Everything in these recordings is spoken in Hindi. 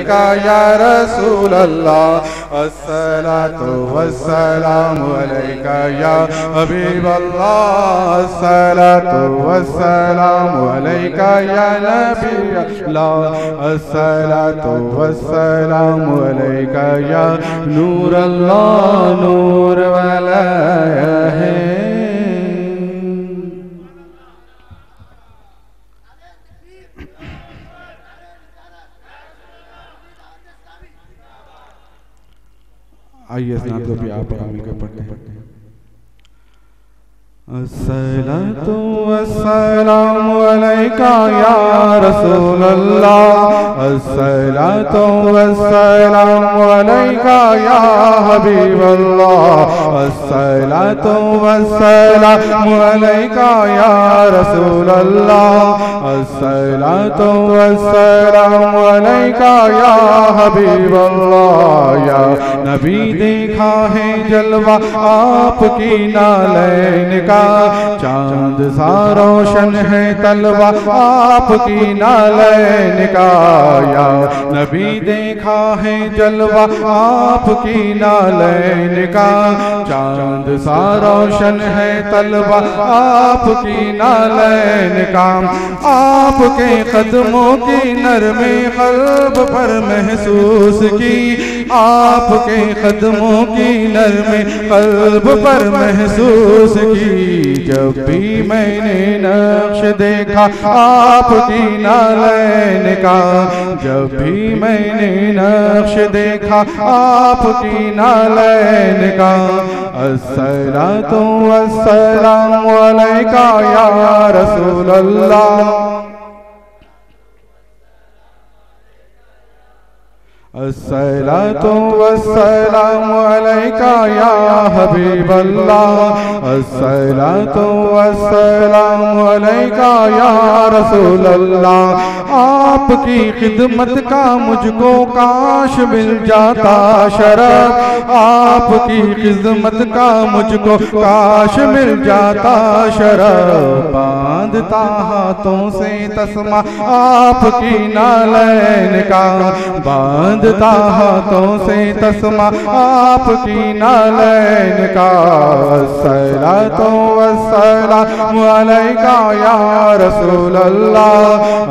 अलैका या रसूल अल्लाह, अस्सलातु वस्सलामु अलैका या हबीब अल्लाह, अस्सलातु वस्सलामु अलैका या नबी अल्लाह, अस्सलातु वस्सलामु अलैका या नूर अल्लाह, नूर वाला है। आइए स्नान भी आप मिलकर पढ़ते हैं। अस्सलातु वस्सलामु अलैका या रसूल अल्लाह, अस्सलातु वस्सलामु अलैका या हबीब अल्लाह, अस्सलातु वस्सलामु अलैका या रसूल अल्लाह, अस्सलातु वस्सलामु अलैका या हबीब अल्लाह। या नबी देखा है जलवा आपकी नालैन का, चांद सा रोशन है तलवा आपकी नालैन का। या नबी देखा है जलवा आपकी नालैन का, चांद सा रोशन है तलवा आपकी नालैन का। आपके कदमों की नरमे क़ल्ब पर महसूस की, आपके कदमों की नरमे क़ल्ब पर महसूस की। जब भी मैंने नक्श देखा आपकी नालैन का, जब भी मैंने नक्श देखा आपकी नालैन का, अस्सलातु वस्सलामु अलैका या रसूल अल्लाह, अस्सलातु वस्सलामु अलैका या हबीब अल्लाह, अस्सलातु वस्सलामु अलैका या रसूल अल्लाह। आपकी खिदमत का मुझको काश मिल जाता शरफ, आपकी खिदमत का मुझको काश मिल जाता शरफ। बांधता हाथों से तस्मा आपकी नालैन का, बांधता हाथों से तस्मा आपकी नालैन का। अस्सलातु वस्सलामु अलैका या रसूल अल्लाह,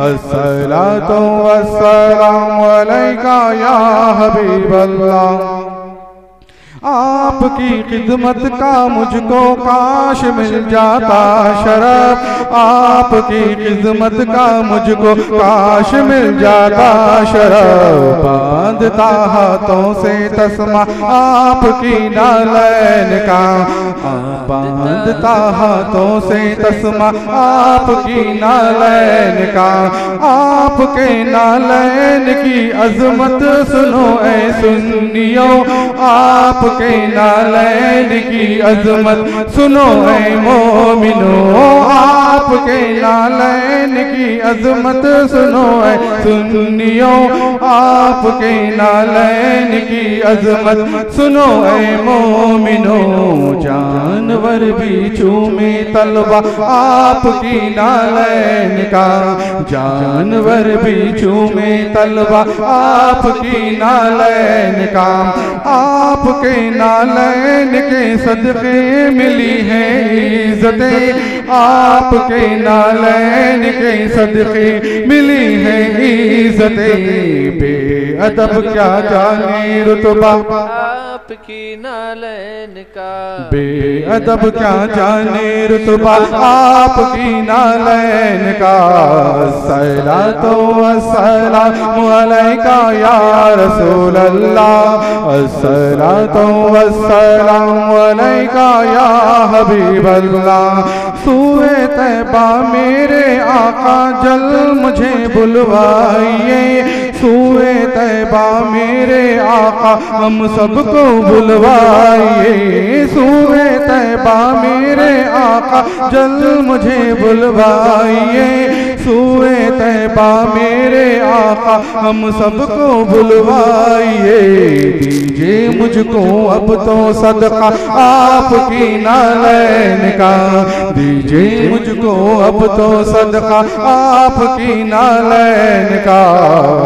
अस्सलातु वस्सलामु अलैका या हबीब अल्लाह। आपकी खिदमत का मुझको काश मिल जाता शरफ, आपकी खिदमत का मुझको काश मिल जाता शरफ। बांधता हाथों से तस्मा आपकी नालैन का, बांधता हाथों से तस्मा आपकी नालैन का। आपके नालैन की अजमत सुनो ऐ सुन्नियों, आपके नालैन की अजमत सुनो ऐ मोमिनो, आपके नालैन की अजमत सुनो ऐ सुन्नियों, आपके नालैन की अजमत सुनो ऐ मोमिनो। जानवर भी चूमे तलवा आपकी नालैन का, जानवर भी चूमे तलवा आपकी नालैन का। आपके नालैन के सदक़े मिली है इज़्ज़तें, आपके नालैन के सदक़े मिली है इज़्ज़तें। बेअदब क्या जाने रुतबा आपकी नालैन का, बेअदब क्या जाने रुतबा आपकी नालैन का। अस्सलातु वस्सलामु अलैका या रसूल अल्लाह, अस्सलातु वस्सलामु अलैका या हबीब अल्लाह। सूए तैबा मेरे आका जल मुझे बुलवाइए, सूए तैबा मेरे आका हम सबको बुलवाइए। सूए तैबा मेरे आका जल मुझे बुलवाइए, सूए तैबा मेरे आका हम सबको बुलवाइए। दीजिए मुझको अब तो सदका आपकी नालैन का, दीजिए मुझको अब तो सदका आपकी नालैन का।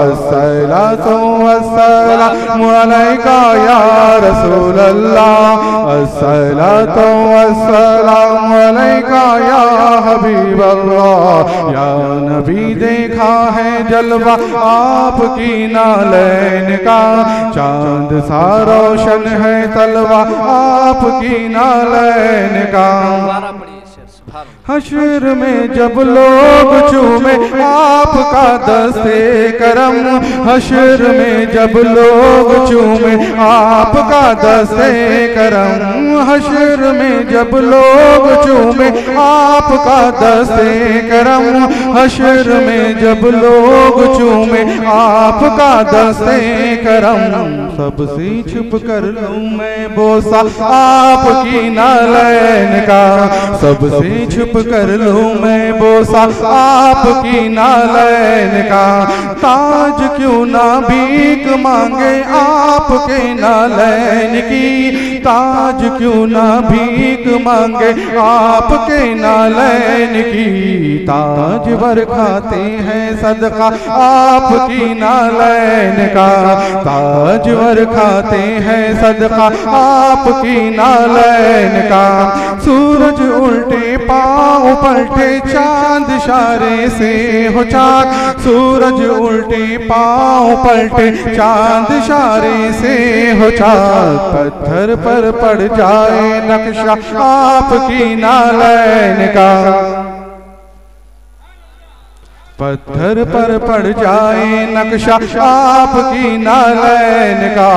अस्सलातु वस्सलामु अलैका या रसूल अल्लाह, अस्सलातु वस्सलामु अलैका या हबीब अल्लाह। या नबी देखा है जलवा आपकी नालैन का, चांद सा रोशन है तलवा आपकी नालैन का। हश्र में जब लोग चूमे आपका दस्ते करम, हश्र में जब लोग चूमे आपका दस्ते करम, हश्र में जब लोग चूमे आपका दस्ते करम, हश्र में जब लोग चूमे आपका दस्ते करम। सबसे छुप कर लूं मैं बोसा आपकी नालैन का, सबसे छुप कर लूं मैं बोसा आपकी नालैन का। ताज क्यों ना भीख मांगे आपके नालैन की, ताज क्यों ना भीख मांगे आपके नालैन की। ताज वर खाते हैं सदका आपकी नालैन का, ताज वर खाते हैं सदका आपकी नालैन का। सूरज उल्टे पाँव पलटे चांद इशारे से हो चाक, सूरज उल्टे पाँव पलटे चांद इशारे से हो चाक। पत्थर पर पड़ जाए नक्शा आपकी नालैन का, पत्थर पर पड़ जाए नक्शा आपकी नालैन का।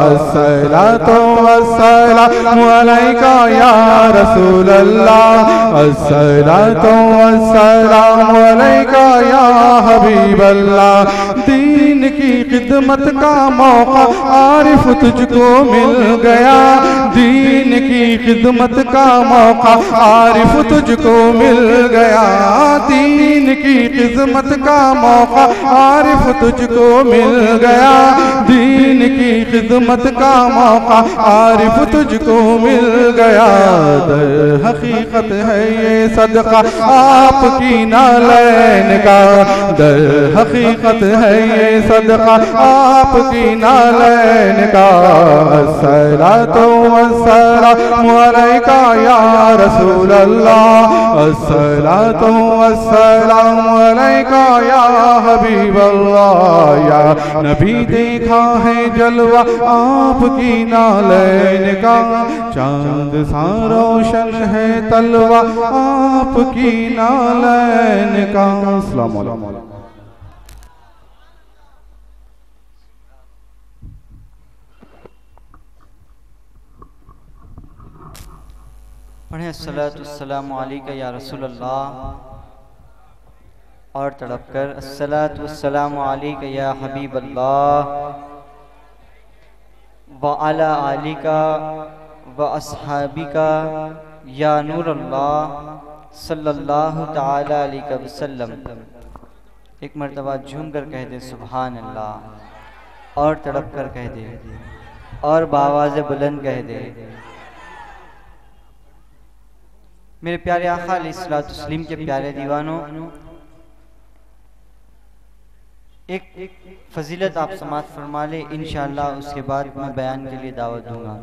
अस्सलातु वस्सलामु अलैका या रसूल अल्लाह, अस्सलातु वस्सलामु अलैका या हबीब अल्लाह। दीन की खिदमत का मौका आरिफ तुझको मिल गया, दीन की खिदमत का मौका आरिफ तुझको मिल गया। दीन की खिदमत का मौका आरिफ तुझको मिल गया, दीन की खिदमत का मौका आरिफ तुझको मिल गया। दर हकीकत है ये सदका आपकी नालैन का, दर हकीकत है ये सदका आपकी नालैन का। अस्सलातु वस्सलामु अलैका या रसूल अल्लाह, अस्सलातु वस्सलामु अलैका या हबीब अल्लाह। या नबी देखा है जलवा आपकी नालैन का, चांद सा रोशन है तलवा आपकी नालैन का। अस्सलामु अलैकुम। पढ़े अस्सलातुस्सलामु अलैका या रसूल अल्लाह, और तड़प कर अस्सलातुस्सलामु अलैका या हबीब अल्लाह व अला आलिका व अस्हाबिका या नूर अल्लाह सल्लल्लाहु तआला अलैहि वसल्लम। एक मरतबा झूम कर कह दे सुभान अल्लाह, और तड़प कर कह दे, और बावाज़ बुलंद कह दे। मेरे प्यारे आका अलैहिस्सलातु तस्लीम के प्यारे दीवानों, एक फजीलत आप समात फरमा ले, इंशाअल्लाह उसके बाद मैं बयान के लिए दावत दूंगा।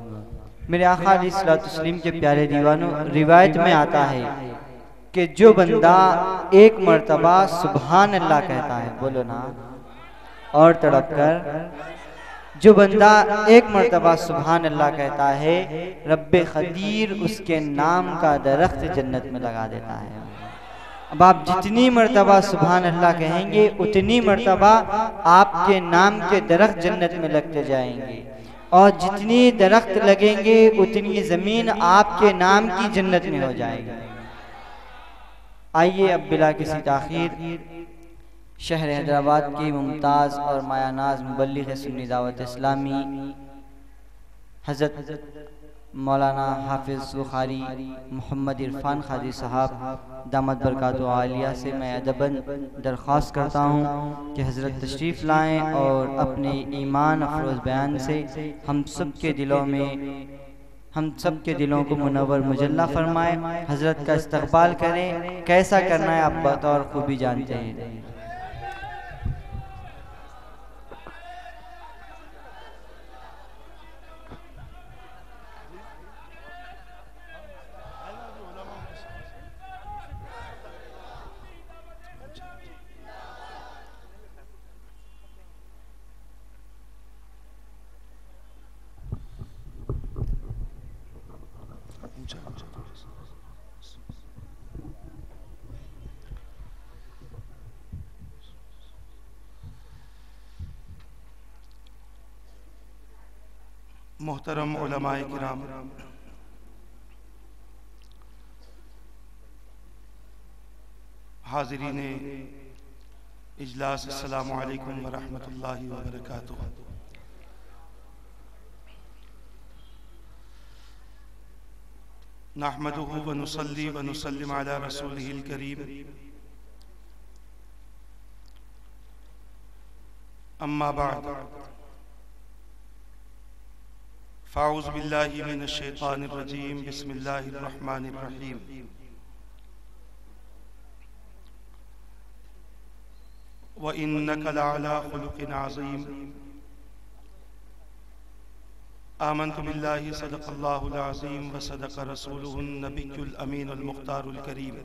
मेरे आका अलैहिस्सलातु तस्लीम के प्यारे दीवानों, रिवायत में आता है कि जो बंदा एक मरतबा सुभान अल्लाह कहता है, बोलो ना, और तड़प कर जो बंदा एक मरतबा सुभान अल्लाह कहता है, रब्बे खदीर उसके नाम का दरख्त जन्नत में लगा देता है। अब आप जितनी मरतबा सुभान अल्लाह कहेंगे उतनी मरतबा आपके नाम के दरख्त जन्नत में लगते जाएंगे, और जितनी दरख्त लगेंगे उतनी ज़मीन आपके नाम की जन्नत में हो जाएगी। आइए अब बिला किसी ताख़ीर शहर हैदराबाद की मुमताज़ और मायानाज मुबल्लिग़ सुन्नी दावत इस्लामी हज़रत मौलाना हाफिज़ बुखारी मोहम्मद इरफान खादी साहब दामद बरकातुहू आलिया से मैं अदबन दरख्वास्त करता हूँ कि हज़रत तशरीफ़ लाएँ और अपने ईमान अफरोज़ बयान से हम सब के दिलों को मुनव्वर मुजल्ला फरमाएँ। हज़रत का इस्तक़बाल करें। कैसा करना है आप बतौर खूबी जानते हैं। मोहतरम उलमाए किराम, हाज़िरीने इजलास, अस्सलामु अलैकुम व रहमतुल्लाहि व बरकातुहू। नहमदुहु व नुसल्ली व नुसल्लिम अला रसूलिहिल करीम। अम्मा बाद, फ़ाऊज़ु बिल्लाहि मिनश शैतानिर रजीम। बिस्मिल्लाहिर रहमानिर रहीम। व इन्नका लअला खुलुक़िन अज़ीम। आमन्तु बिल्लाहि सदक़ल्लाहुल अज़ीम व सदक़ रसूलुहुन नबियुल अमीनुल मुख़्तारुल करीम।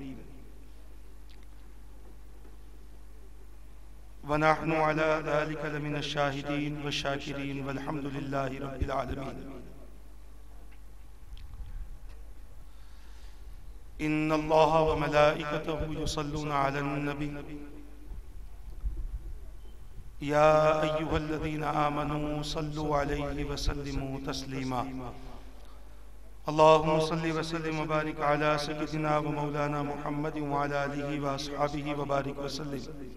व नहनु अला ज़ालिका लमिनश शाहिदीन व शाकिरीन वल्हम्दुलिल्लाहि रब्बिल आलमीन। इन्नल्लाहा व मलाइकतहु युसल्लूना अलन नबी या अय्युहल्लज़ीना आमनू सल्लु अलैहि व सल्लिमू तस्लीमा। अल्लाहुम्मा सल्लि व सल्लिम व बारिक अला सय्यिदिना व मौलाना मुहम्मद व अला आलिहि व अस्हाबिहि व बारिक व सल्लिम।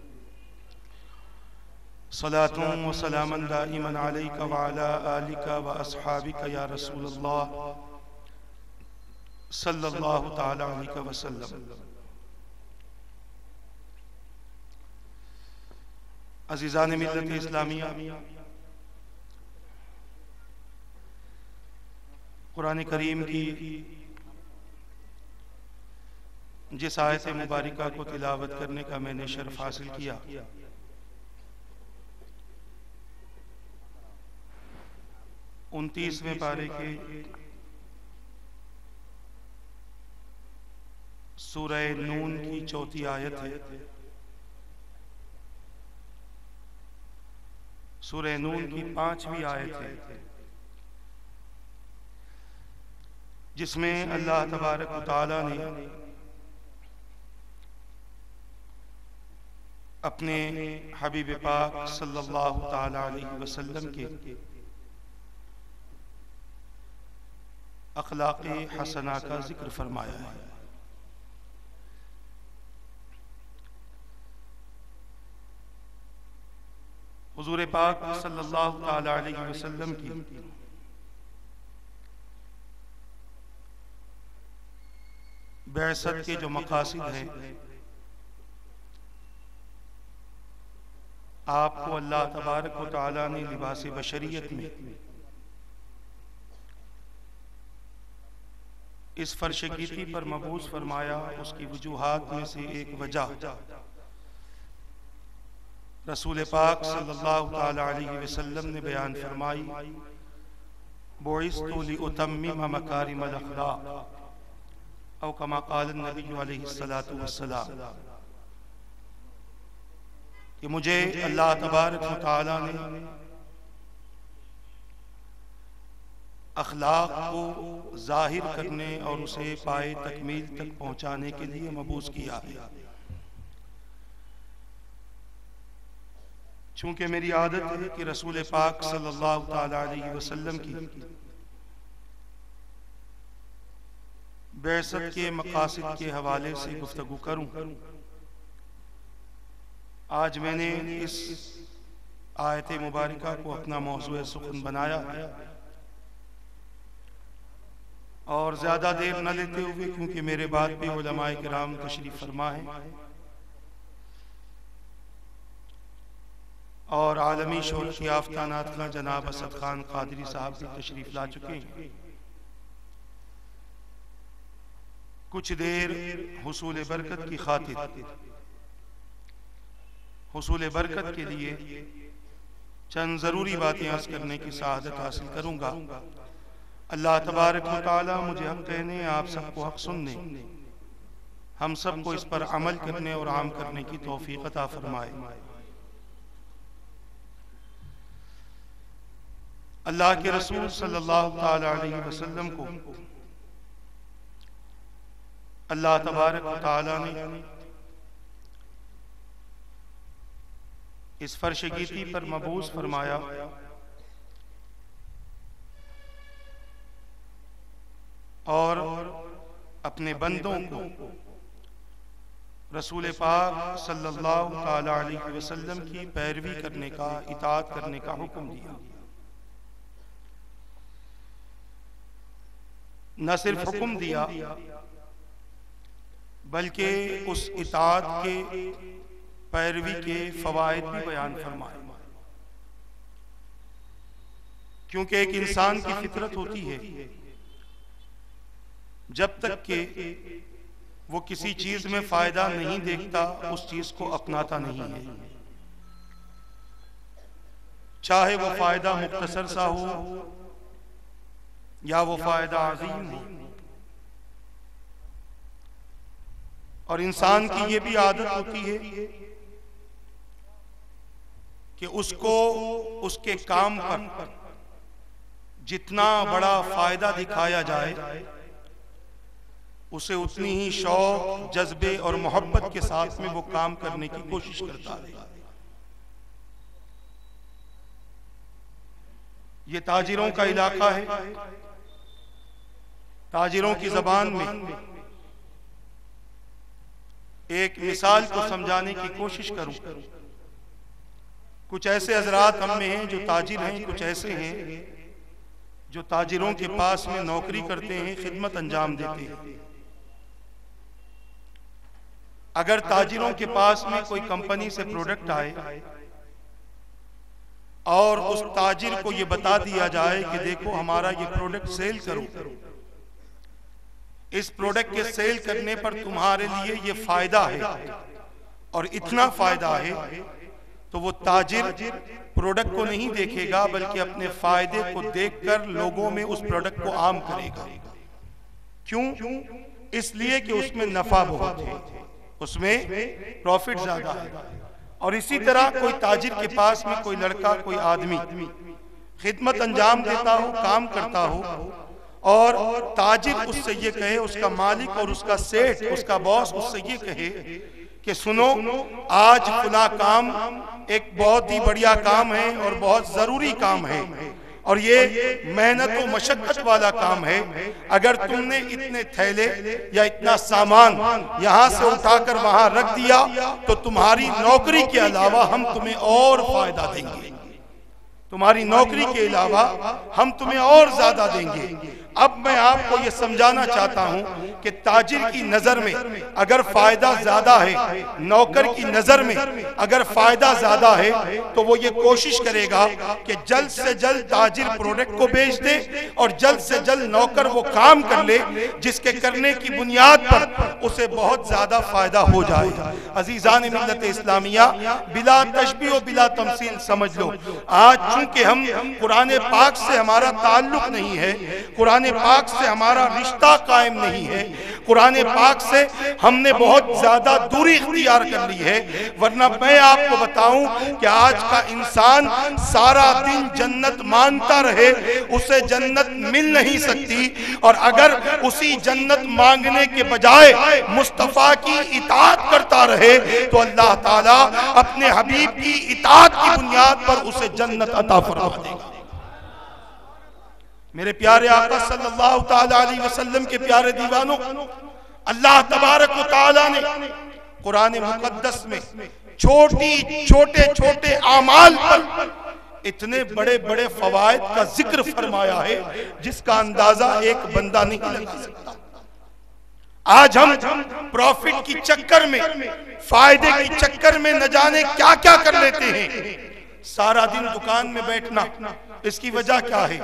सलातुन व सलामन दाइमन अलैका व अला आलिका व अस्हाबिका या रसूलल्लाह सल्लल्लाहु तआला अलैहि व सल्लम। अज़ीज़ान मिल्लत इस्लामिया, कुरान करीम की जिस आयत मुबारका को तिलावत करने का मैंने शर्फ हासिल किया, 29वें पारे के सूरह नून की 4थी आयत है। सूरह नून की 5वीं आयत है, जिसमें अल्लाह तबारक व तआला ने अपने हबीब पाक सल्लल्लाहु तआला अलैहि वसल्लम के अखलाक़े हसना का जिक्र फरमाया है। हुज़ूर पाक सल्लल्लाहु तआला अलैहि वसल्लम की बैसत के जो मकासिद हैं, आपको अल्लाह तबारक व तआला ने लिबास बशरियत में इस फर्श गिती पर मबूस फरमाया। उसकी वजूहात में से एक वजह रसूल पाक सल्लल्लाहु तआला अलैहि वसल्लम ने बयान फरमाई, बुइस्तु लिउतम्मिम मकारिमल अखलाक औ कमा क़ाल नबी अलैहि सलातु वस्सलाम, कि मुझे अल्लाह तबारक व तआला ने अखलाक को जाहिर करने और उसे पाए तकमील तक पहुँचाने के लिए मबूस किया है। चूँकि मेरी आदत है कि रसूल पाक सल्लल्लाहु तआला अलैहि वसल्लम की बैसत के मकासिद के हवाले से गुफ्तगू करूं, आज मैंने इस आयत मुबारका को अपना मौज़ू सुख़न बनाया है। और ज़्यादा देर न लेते हुए, क्योंकि मेरे बाद भी उलमाए किराम तशरीफ़ फरमा है और आलमी शोहरत याफ्ता नातख़्वां जनाब असद खान कादरी साहब भी तशरीफ़ ला चुके हैं। कुछ देर हुसूल बरकत की खातिर, हुसूल बरकत के लिए चंद ज़रूरी बातें अर्ज़ करने की सआदत हासिल करूँगा। अल्लाह तबारक व तआला मुझे हक़ कहने, आप सबको हक़ सुनने, हम सबको इस पर अमल करने और आम करने की तौफ़ीक़ अता फ़रमाए। अल्लाह के रसूल सल्लल्लाहु तआला अलैहि वसल्लम को अल्लाह तबारक व तआला ने इस फर्श गीती पर मबूस फरमाया और अपने बंदों को रसूल पाक सल्लल्लाहु तआला अलैहि वसल्लम की पैरवी करने का, इताअत करने का हुक्म दिया। न सिर्फ हुक्म दिया बल्कि उस इताअत के, पैरवी के फवायद भी बयान फरमाए। क्योंकि एक इंसान की फितरत होती है, जब तक के वो किसी चीज में फायदा नहीं देखता उस चीज को अपनाता नहीं है, चाहे वो फायदा मुख्तसर सा हो या वो फायदा अजीम हो। और इंसान की ये भी आदत होती है कि उसको उसके काम पर जितना बड़ा फायदा दिखाया जाए उसे उतनी ही शौक, जज्बे और मोहब्बत के साथ में वो काम करने की कोशिश करता है। ये ताजिरों का इलाका है। ताजिरों की जबान में एक मिसाल को समझाने की कोशिश करूं। कुछ ऐसे हजरात हम में हैं जो ताजिर हैं, कुछ ऐसे हैं जो ताजिरों के पास में नौकरी करते हैं, खिदमत अंजाम देते हैं। अगर ताजिरों के पास में कोई कंपनी से प्रोडक्ट आए और उस ताजिर को ये बता दिया जाए कि देखो हमारा ये प्रोडक्ट सेल करो, इस प्रोडक्ट के सेल करने पर तुम्हारे लिए ये फायदा है और इतना फायदा है, तो वो ताजिर प्रोडक्ट को नहीं देखेगा बल्कि अपने फायदे को देखकर लोगों में उस प्रोडक्ट को आम करेगा। क्यों? इसलिए कि उसमें नफा बहुत है, उसमें प्रॉफिट ज्यादा है। और इसी तरह कोई ताजिर के पास में कोई लड़का, कोई आदमी खिदमत अंजाम देता हो, काम करता हो और ताजिर उससे ये कहे, उसका मालिक और उसका सेठ, उसका बॉस उससे ये कहे कि सुनो आज फला काम एक बहुत ही बढ़िया काम है और बहुत जरूरी काम है और ये मेहनत और मशक्कत वाला काम है, अगर तुमने इतने थैले या इतना सामान यहाँ से उठाकर वहां रख दिया तो तुम्हारी नौकरी के अलावा हम तुम्हें और फायदा देंगे, तुम्हारी नौकरी के अलावा हम तुम्हें और ज्यादा देंगे। अब मैं आपको ये समझाना चाहता हूं कि ताजिर की नजर में अगर फायदा ज्यादा है, नौकर की नजर में अगर फायदा ज्यादा है, तो वो ये कोशिश करेगा कि जल्द से जल्द ताजिर प्रोडक्ट को बेच दे और जल्द से जल्द नौकर वो काम कर ले जिसके करने की बुनियाद पर उसे बहुत ज्यादा फायदा हो जाए। अजीजान मिल्लत इस्लामिया, बिला तशबीह और बिला तमसील समझ लो, आज चूंकि हम कुरान पाक से हमारा ताल्लुक नहीं है, कुरान पाक से हमारा रिश्ता कायम नहीं है, कुरान पाक से हमने बहुत ज्यादा दूरी इख्तियार कर ली है, वरना मैं आपको बताऊं कि आज का इंसान सारा दिन जन्नत मांगता रहे उसे जन्नत मिल नहीं सकती, और अगर उसी जन्नत मांगने के बजाय मुस्तफा की इताअत करता रहे तो अल्लाह ताला अपने हबीब की इताअत की बुनियाद पर उसे जन्नत अता फरमा देगा। मेरे प्यारे आका सल्लल्लाहु ताला अलैहि वसल्लम के प्यारे दीवानों, अल्लाह तबारक व तआला ने कुरान मुकद्दस में छोटे छोटे अमाल पर इतने बड़े बड़े फवायद का जिक्र फरमाया है जिसका अंदाजा एक बंदा नहीं लगा सकता। आज हम प्रॉफिट की चक्कर में, फायदे की चक्कर में न जाने क्या क्या कर लेते हैं। सारा दिन दुकान में बैठना, इसकी वजह क्या है?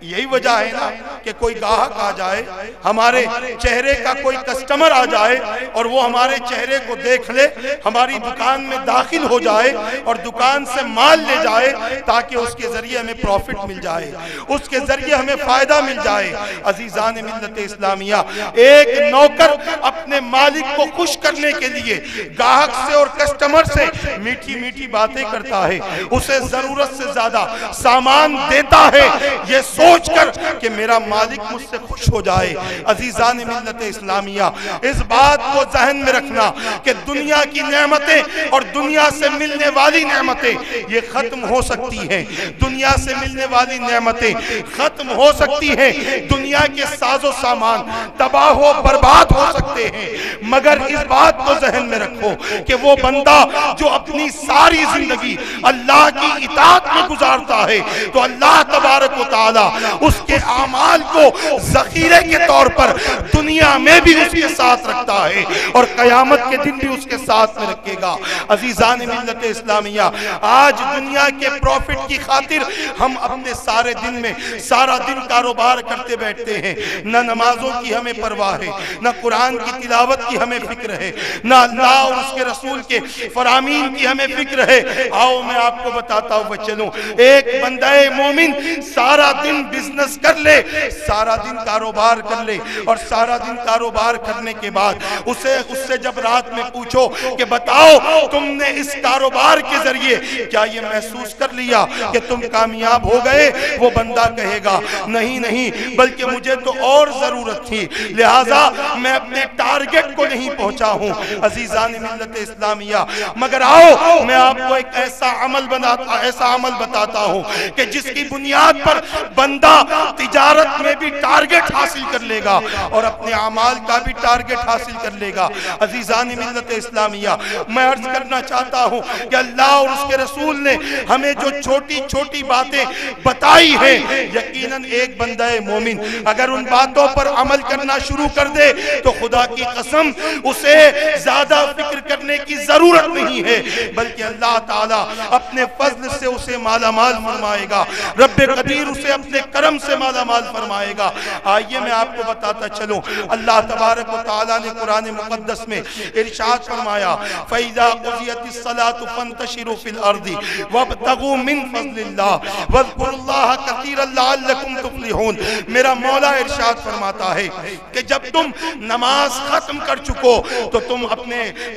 यही वजह है ना कि कोई ग्राहक आ जाए, हमारे चेहरे का कोई कस्टमर आ जाए और वो हमारे चेहरे को देख ले, हमारी दुकान में दाखिल हो जाए और दुकान से माल ले जाए ताकि उसके जरिए हमें प्रॉफिट मिल जाए, उसके जरिए हमें फायदा मिल जाए। अजीजान मिल्लत इस्लामिया, एक नौकर अपने मालिक को खुश करने के लिए ग्राहक से और कस्टमर से मीठी मीठी बातें करता है, उसे जरूरत से ज्यादा सामान देता है ये सोचकर कि मेरा मालिक मुझसे खुश हो जाए। अजीजान मिल्लत इस्लामिया, इस बात को जहन में रखना कि दुनिया की नेमतें और दुनिया से मिलने वाली नेमतें ये खत्म हो सकती हैं, दुनिया से मिलने वाली नेमतें खत्म हो सकती हैं, दुनिया के साजो सामान तबाह हो बर्बाद हो सकते हैं, मगर इस बात को जहन में रखो कि वो बंदा जो अपनी सारी जिंदगी अल्लाह की इताअत में गुजारता है तो अल्लाह तबारक व तआला उसके आमाल को ज़ख़ीरे के तौर पर दुनिया में भी उसके साथ रखता है और क़यामत के दिन भी उसके साथ में रखेगा। अज़ीज़ान मिल्लत इस्लामिया, आज दुनिया के प्रॉफिट की खातिर हम अपने सारे दिन में सारा दिन कारोबार करते बैठते हैं, न नमाजों की हमें परवाह है, न कुरान की तिलावत की हमें फिक्र है, न अल्लाह और उसके रसूल के फरामीन की हमें फिक्र है। आओ मैं आपको बताता हूँ बच्चों, एक बंदा मोमिन सारा दिन बिजनेस कर ले, सारा दिन कारोबार कर ले और सारा दिन कारोबार करने के बाद उससे जब रात में पूछो कि बताओ तुमने इस कारोबार के जरिए क्या ये महसूस कर लिया कि तुम कामयाब हो गए, वो बंदा कहेगा नहीं नहीं, बल्कि मुझे तो और जरूरत थी, लिहाजा मैं अपने टारगेट को नहीं पहुंचा हूं। अजीजान मिल्लत इस्लामिया, मगर आओ मैं आपको एक ऐसा अमल बताता हूं कि जिसकी बुनियाद पर बंदा तिजारत में भी टारगेट हासिल कर लेगा और अपने अमाल का भी टारगेट हासिल कर लेगा। अजीजान मिल्लत इस्लामिया, मैं अर्ज करना चाहता हूं कि अल्लाह और उसके रसूल ने हमें जो छोटी छोटी बातें बताई है, यकीनन एक बंदा मोमिन अगर उन बातों पर अमल करना शुरू कर दे तो खुदा की कसम उसे ज्यादा फिक्र करने की जरूरत नहीं है, बल्कि अल्लाह ताला अपने फजल से उसे मालामाल फरमाएगा, रब्बे कदीर उसे अपने करम से मालामाल फरमाएगा। आइए मैं आपको बताता चलूं, अल्लाह तबारक व तआला ने कुरान मुक़द्दस में इरशाद फरमाया, फ़इज़ा क़ुज़ियतिस सलातु फ़ंतशिरू फ़िल अर्दि वब्तगू मिन फ़ज़लिल्लाह वज़्कुरुल्लाह कसीरन लअल्लकुम तुफ़्लिहून। मेरा मौला इरशाद फरमाता है कि जब तुम नमाज खत्म कर चुको तो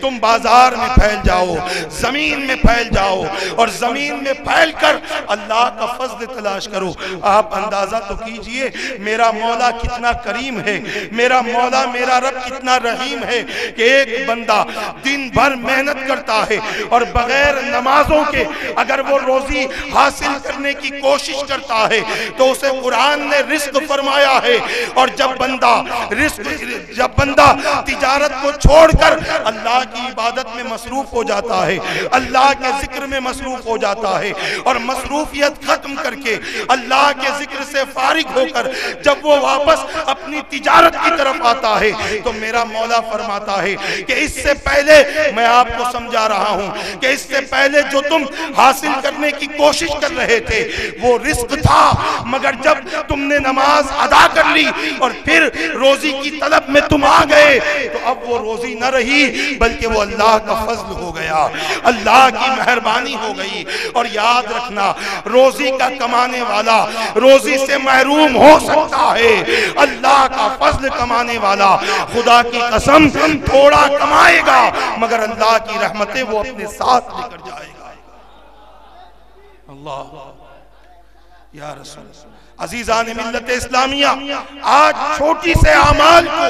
तुम बाजार में फैल जाओ, जमीन में फैल जाओ और जमीन में फैल कर अल्लाह का फज़ल तलाश करो। आप अंदाजा तो कीजिए मेरा मौला कितना करीम है, मेरा मौला मेरा रब कितना रहीम है कि एक बंदा दिन भर मेहनत करता है और बगैर नमाजों के अगर वो रोजी हासिल करने की कोशिश करता है तो उसे कुरान ने रिस्क फरमाया है। और जब बंदा तिजारत को छोड़कर अल्लाह की इबादत में मसरूफ हो जाता है, अल्लाह के जिक्र में मसरूफ हो जाता है और मसरूफियत खत्म करके अल्लाह के जिक्र से फारिग होकर जब वो वापस अपनी तिजारत की तरफ आता है तो मेरा मौला फरमाता है कि इससे पहले मैं आपको समझा रहा हूं कि इससे पहले जो तुम हासिल करने की कोशिश कर रहे थे वो रिस्क था, मगर जब तुमने नमाज अदा कर ली और फिर रोजी की तलब में तुम आ गए तो अब वो रोजी न रही बल्कि वो अल्लाह का फजल हो गया, अल्लाह की मेहरबानी हो गई। और याद रखना, रोजी का कमाने वाला रोजी से महरूम हो सकता है, अल्लाह का फजल कमाने वाला खुदा की कसम थोड़ा कमाएगा मगर अल्लाह की रहमतें वो अपने साथ लेकर जाएगा। अल्लाह या रसूल। अजीजान मिल्लत इस्लामिया, आज छोटी से अमाल को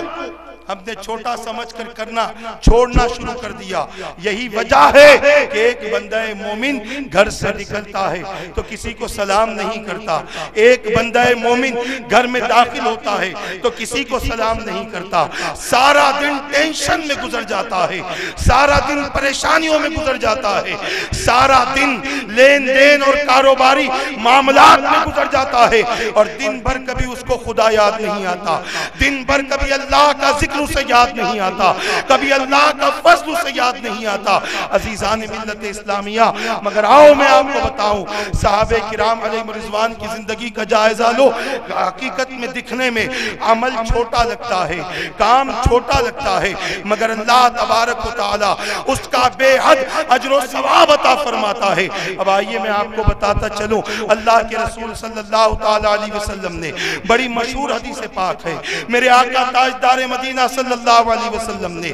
हमने छोटा समझकर करना छोड़ना शुरू कर दिया। यही वजह है कि एक बंदा मोमिन घर से निकलता है तो किसी को सलाम नहीं करता, एक बंदा मोमिन घर में दाखिल होता है तो किसी को सलाम नहीं करता। सारा दिन टेंशन में गुजर जाता है, सारा दिन परेशानियों में गुजर जाता है, सारा दिन लेन देन और कारोबारी मामलात में गुजर जाता है और दिन भर कभी उसको खुदा याद नहीं आता, दिन भर कभी अल्लाह का जिक्र उसे याद नहीं आता, कभी अल्लाह का फज़ल उसे याद नहीं आता। अजीज़ान मिल्लत इस्लामिया, मगर आओ मैं आपको बताऊं, सहाबे किराम अलैहिम रिज़वान की जिंदगी का जायजा लो। हकीकत में दिखने में अमल छोटा लगता है, काम छोटा लगता है, मगर अल्लाह तबारक व तआला उसका बेहद अजर व सवाब अता फरमाता है। अब आइए मैं आपको बताता चलूं, अल्लाह के रसूल सल्लल्लाहु तआला अलैहि वसल्लम ने बड़ी मशहूर हदीस पाक है, मेरे आका ताजदार मदीना सल्लल्लाहु अलैहि वसल्लम ने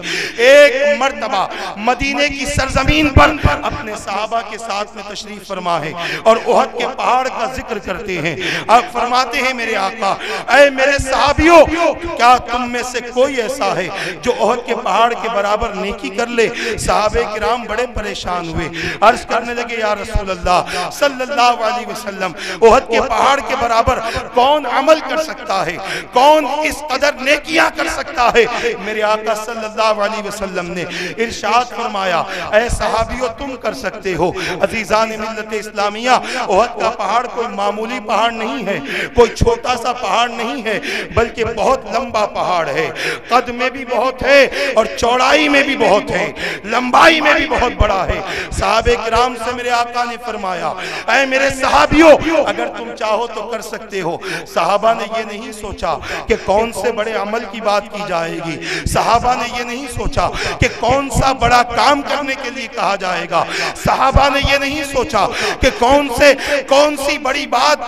एक मर्तबा मदीने की सरजमीन पर अपने सहाबा के साथ में तशरीफ फरमा है और उहद के पहाड़ का जिक्र करते हैं। अब फरमाते हैं मेरे आका, ऐ मेरे सहाबियों, क्या तुम में से कोई ऐसा है जो उहद के पहाड़ के बराबर नेकी कर ले? सहाबे किराम बड़े परेशान हुए, अर्ज करने लगे, या रसूल अल्लाह सल्लल्लाहु अलैहि वसल्लम, उहद के पहाड़ के बराबर कौन अमल कर सकता है, कौन इस कदर नेकियां कर सकता है? मेरे आका सल्लल्लाहु अलैहि वसल्लम ने इरशाद फरमाया, ऐ सहाबियों तुम कर सकते हो। अजीज़ान मिल्लत इस्लामिया, उहद का पहाड़ कोई मामूली पहाड़ नहीं है, कोई छोटा सा पहाड़ नहीं है, बल्कि बहुत लंबा पहाड़ है, कद में भी बहुत है और चौड़ाई में भी बहुत है, लंबाई में भी बहुत बड़ा है। सहाबे किराम से मेरे आका ने फरमाया, ऐ मेरे सहाबियों, अगर तुम चाहो तो कर सकते हो। सहाबा ने ये नहीं सोचा कि कौन से बड़े अमल की बात की जाएगी, सहाबा ने ये नहीं सोचा कि कौन सा बड़ा काम करने के लिए कहा जाएगा, सहाबा ने ये नहीं सोचा कि कौन सी बड़ी बात,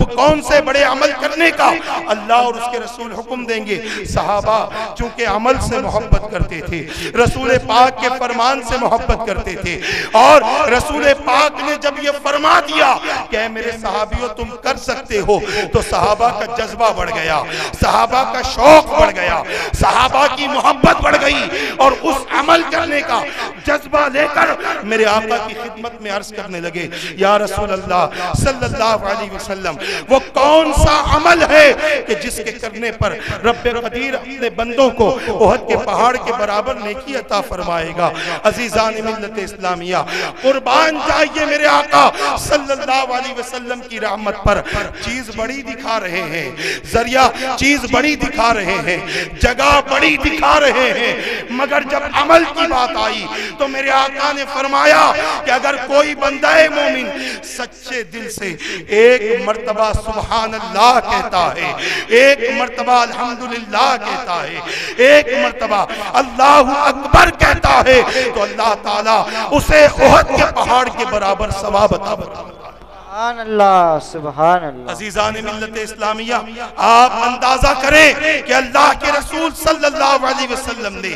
कौन से बड़े अमल करने का अल्लाह और उसके रसूल हुक्म देंगे। सहाबा चूंकि अमल से मोहब्बत करते थे, रसूल पाक के फरमान से मोहब्बत करते थे, और रसूल पाक ने जब ये फरमा दिया कि मेरे सहाबियों तुम कर सकते हो, तो सहाबा का जज्बा बढ़ गया, सहाबा का शौक बढ़ गया, सहाबा की मोहब्बत बढ़ गई और उस अमल करने का जज्बा लेकर मेरे आका की खिदमत में अर्ज करने लगे, या रसूल अल्लाह सल्लल्लाहु अलैहि वसल्लम, वो कौन सा अमल है कि जिसके करने पर रब्बे कदीर अपने बंदों को उहद के पहाड़ के बराबर नेकी अता फरमाएगा। अजीज़ान मिल्लत इस्लामिया, कुर्बान जाइए मेरे आका सल्लल्लाहु अलैहि वसल्लम की रहमत पर। चीज बड़ी दिखा रहे हैं, जरिया चीज बड़ी दिखा रहे हैं, जगह बड़ी दिखा रहे हैं, मगर जब अमल की बात आई तो मेरे आका ने फरमाया कि अगर कोई बंदा मोमिन सच्चे दिल से एक मर्तबा सुभान अल्लाह कहता है, एक मर्तबा अल्हम्दुलिल्लाह कहता है, एक मर्तबा अल्लाहु अकबर कहता है, तो अल्लाह ताला उसे उहद के पहाड़ के बराबर सवाब अता फरमाता है। सुभान अल्लाह, सुभान अल्लाह। अज़ीज़ान मिल्लत इस्लामिया, आप अंदाजा करें कि अल्लाह के रसूल सल्लल्लाहु अलैहि वसल्लम ने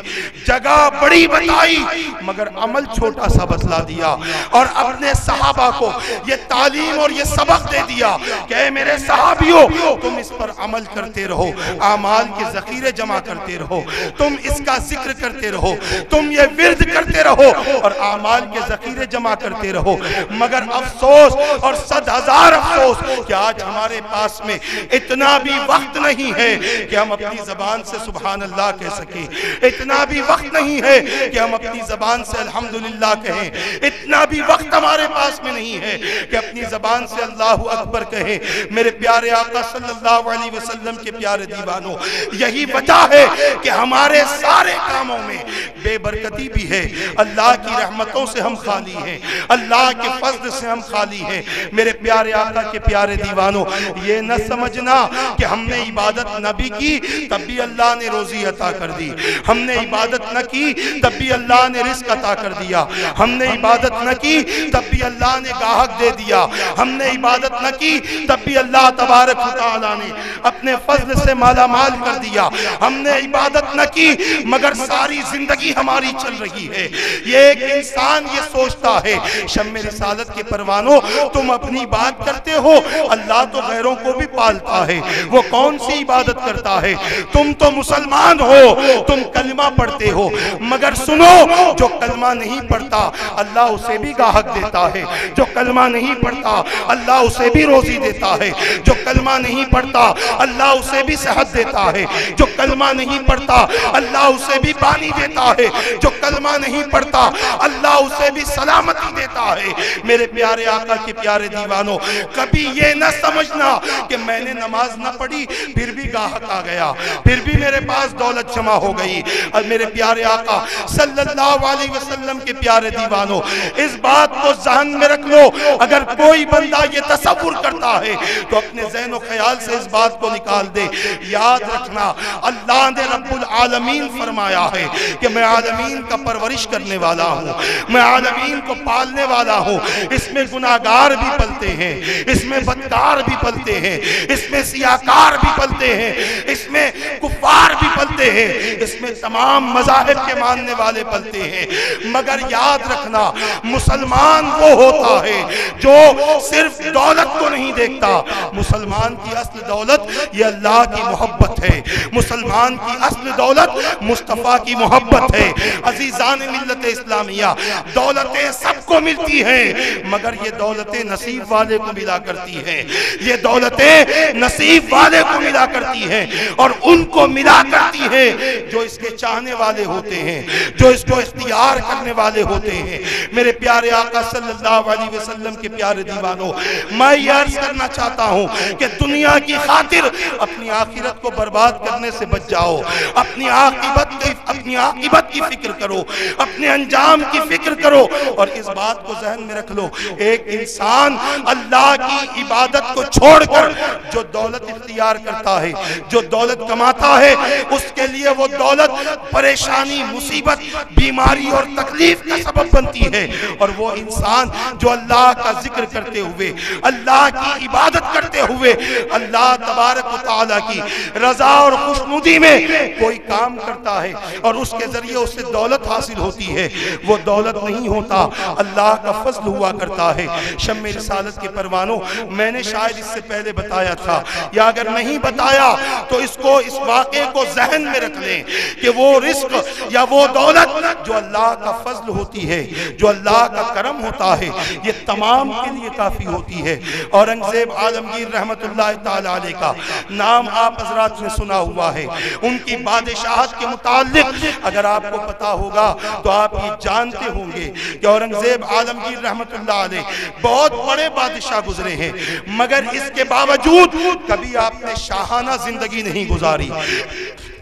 जगह बड़ी बताई मगर अमल छोटा सा बतला दिया और अपने सहाबा को ये तालीम और ये सबक दे दिया कि मेरे सहाबियों तुम इस पर अमल करते रहो, आमाल के ज़ख़ीरे जमा करते रहो, तुम इसका जिक्र करते रहो, तुम ये विर्द करते रहो और आमाल के ज़ख़ीरे जमा करते रहो। मगर अफसोस और 100,000 अफसोस कि आज हमारे पास में इतना भी वक्त नहीं है कि हम अपनी जबान से सुभान अल्लाह कह सकें, इतना भी वक्त नहीं है कि हम अपनी जबान से अल्हम्दुलिल्लाह कहें, इतना भी वक्त हमारे पास में नहीं है कि अपनी जबान से अल्लाहु अकबर कहें। मेरे प्यारे आका सल्लल्लाहु अलैहि वसल्लम के प्यारे दीवानों, यही वजह है कि हमारे सारे कामों में बेबरकती भी है, अल्लाह की रहमतों से हम खाली हैं, अल्लाह के फज़ल से हम खाली हैं। मेरे प्यारे आका के प्यारे दीवानों, ये न समझना कि हमने इबादत न भी की तब भी अल्लाह ने रोजी अता कर दी, हमने इबादत न की तब भी अल्लाह ने रिस्क अता कर दिया, हमने इबादत न की तब भी अल्लाह ने गाहक दे दिया, हमने इबादत न की तब भी अल्लाह तबारक व तआला ने अपने फजल से माला माल कर दिया, हमने इबादत न की मगर सारी जिंदगी हमारी चल रही है। ये एक इंसान ये सोचता है, शम्मे रिसालत के परवानों तुम अपनी अपनी बात करते हो, अल्लाह तो गैरों को भी पालता है। वो कौन सी इबादत करता है? तुम तो मुसलमान हो, तुम कलमा पढ़ते हो, मगर सुनो, जो कलमा नहीं पढ़ता अल्लाह उसे भी गाहक देता है। जो कलमा नहीं पढ़ता अल्लाह उसे भी रोजी देता है। जो कलमा नहीं पढ़ता अल्लाह उसे भी सेहत देता है। जो कलमा नहीं पढ़ता अल्लाह उसे भी पानी देता है। जो कलमा नहीं पढ़ता अल्लाह उसे भी सलामती देता है। मेरे प्यारे आका के प्यारे दीवानों, कभी ये न समझना कि मैंने नमाज न पढ़ी फिर भी गाहक आ गया, फिर भी मेरे पास दौलत जमा हो गई। और मेरे प्यारे आका सल्लल्लाहु अलैहि वसल्लम के प्यारे दीवानों, इस बात को ज़हन में रख लो। अगर कोई बंदा ये तसव्वुर करता है तो अपने ज़हन और ख्याल से इस बात को निकाल दे। याद रखना, अल्लाह ने रब्बुल आलमीन फरमाया है कि मैं आलमीन का परवरिश करने वाला हूँ, मैं आलमीन को पालने वाला हूँ। इसमें गुनाहगार भी पलते हैं, इसमें बदकार भी पलते हैं, इसमें सियाकार भी पलते हैं, इसमें कुफार भी पलते हैं, इसमें तमाम मज़ाहिब के मानने वाले पलते हैं। मगर याद रखना, मुसलमान वो होता है जो सिर्फ दौलत को नहीं देखता। मुसलमान की असल दौलत ये अल्लाह की मोहब्बत है। मुसलमान की असल दौलत मुस्तफ़ा की मोहब्बत है। अजीज़ान मिल्लत इस्लामिया, दौलतें सबको मिलती हैं, मगर ये दौलतें नसीब वाले को मिला करती हैं। ये दौलतें नसीब वाले को मिला करती हैं और उनको मिला करती हैं जो इसके चाहने वाले होते हैं, जो इसको इख्तियार करने वाले होते हैं। मेरे प्यारे आका सल्लल्लाहु अलैहि वसल्लम के प्यारे दीवानों, मैं ये अर्ज करना चाहता हूँ कि दुनिया की खातिर अपनी आखिरत को बर्बाद करने से बच जाओ। अपनी आखिरत की फिक्र करो, अपने अंजाम की फिक्र करो। और इस बात को ज़हन में रख लो, एक इंसान अल्लाह की इबादत को छोड़कर जो दौलत इख्तियार करता है, जो दौलत कमाता है, उसके लिए वो दौलत परेशानी, मुसीबत, बीमारी और तकलीफ का सबब बनती है। और वो इंसान जो अल्लाह का जिक्र करते हुए, अल्लाह की इबादत करते हुए, अल्लाह तबारक व तआला की रजा और खुशनुदी में कोई काम करता है और उसके जरिए उससे दौलत हासिल होती है, वो दौलत नहीं होता, अल्लाह का फजल हुआ करता है। शम्मे रिसालत के परवानों, मैंने शायद इससे पहले बताया था, या अगर नहीं बताया तो इसको, इस वाक़े को ज़हन में रख लें कि वो रिस्क या वो दौलत जो अल्लाह का फजल होती है, जो अल्लाह का करम होता है, ये तमाम के लिए काफ़ी होती है। औरंगज़ेब आलमगीर रहमतुल्लाह ताला अलैह का नाम आप हज़रात ने सुना हुआ है। उनकी बादशाहत के मुताल्लिक़ अगर आपको पता होगा तो आप ये जानते होंगे कि औरंगज़ेब आलमगीर रहमतुल्लाह अलैह बहुत बड़े बादशाह गुजरे हैं, मगर इसके बावजूद कभी आपने शाहाना जिंदगी नहीं गुजारी,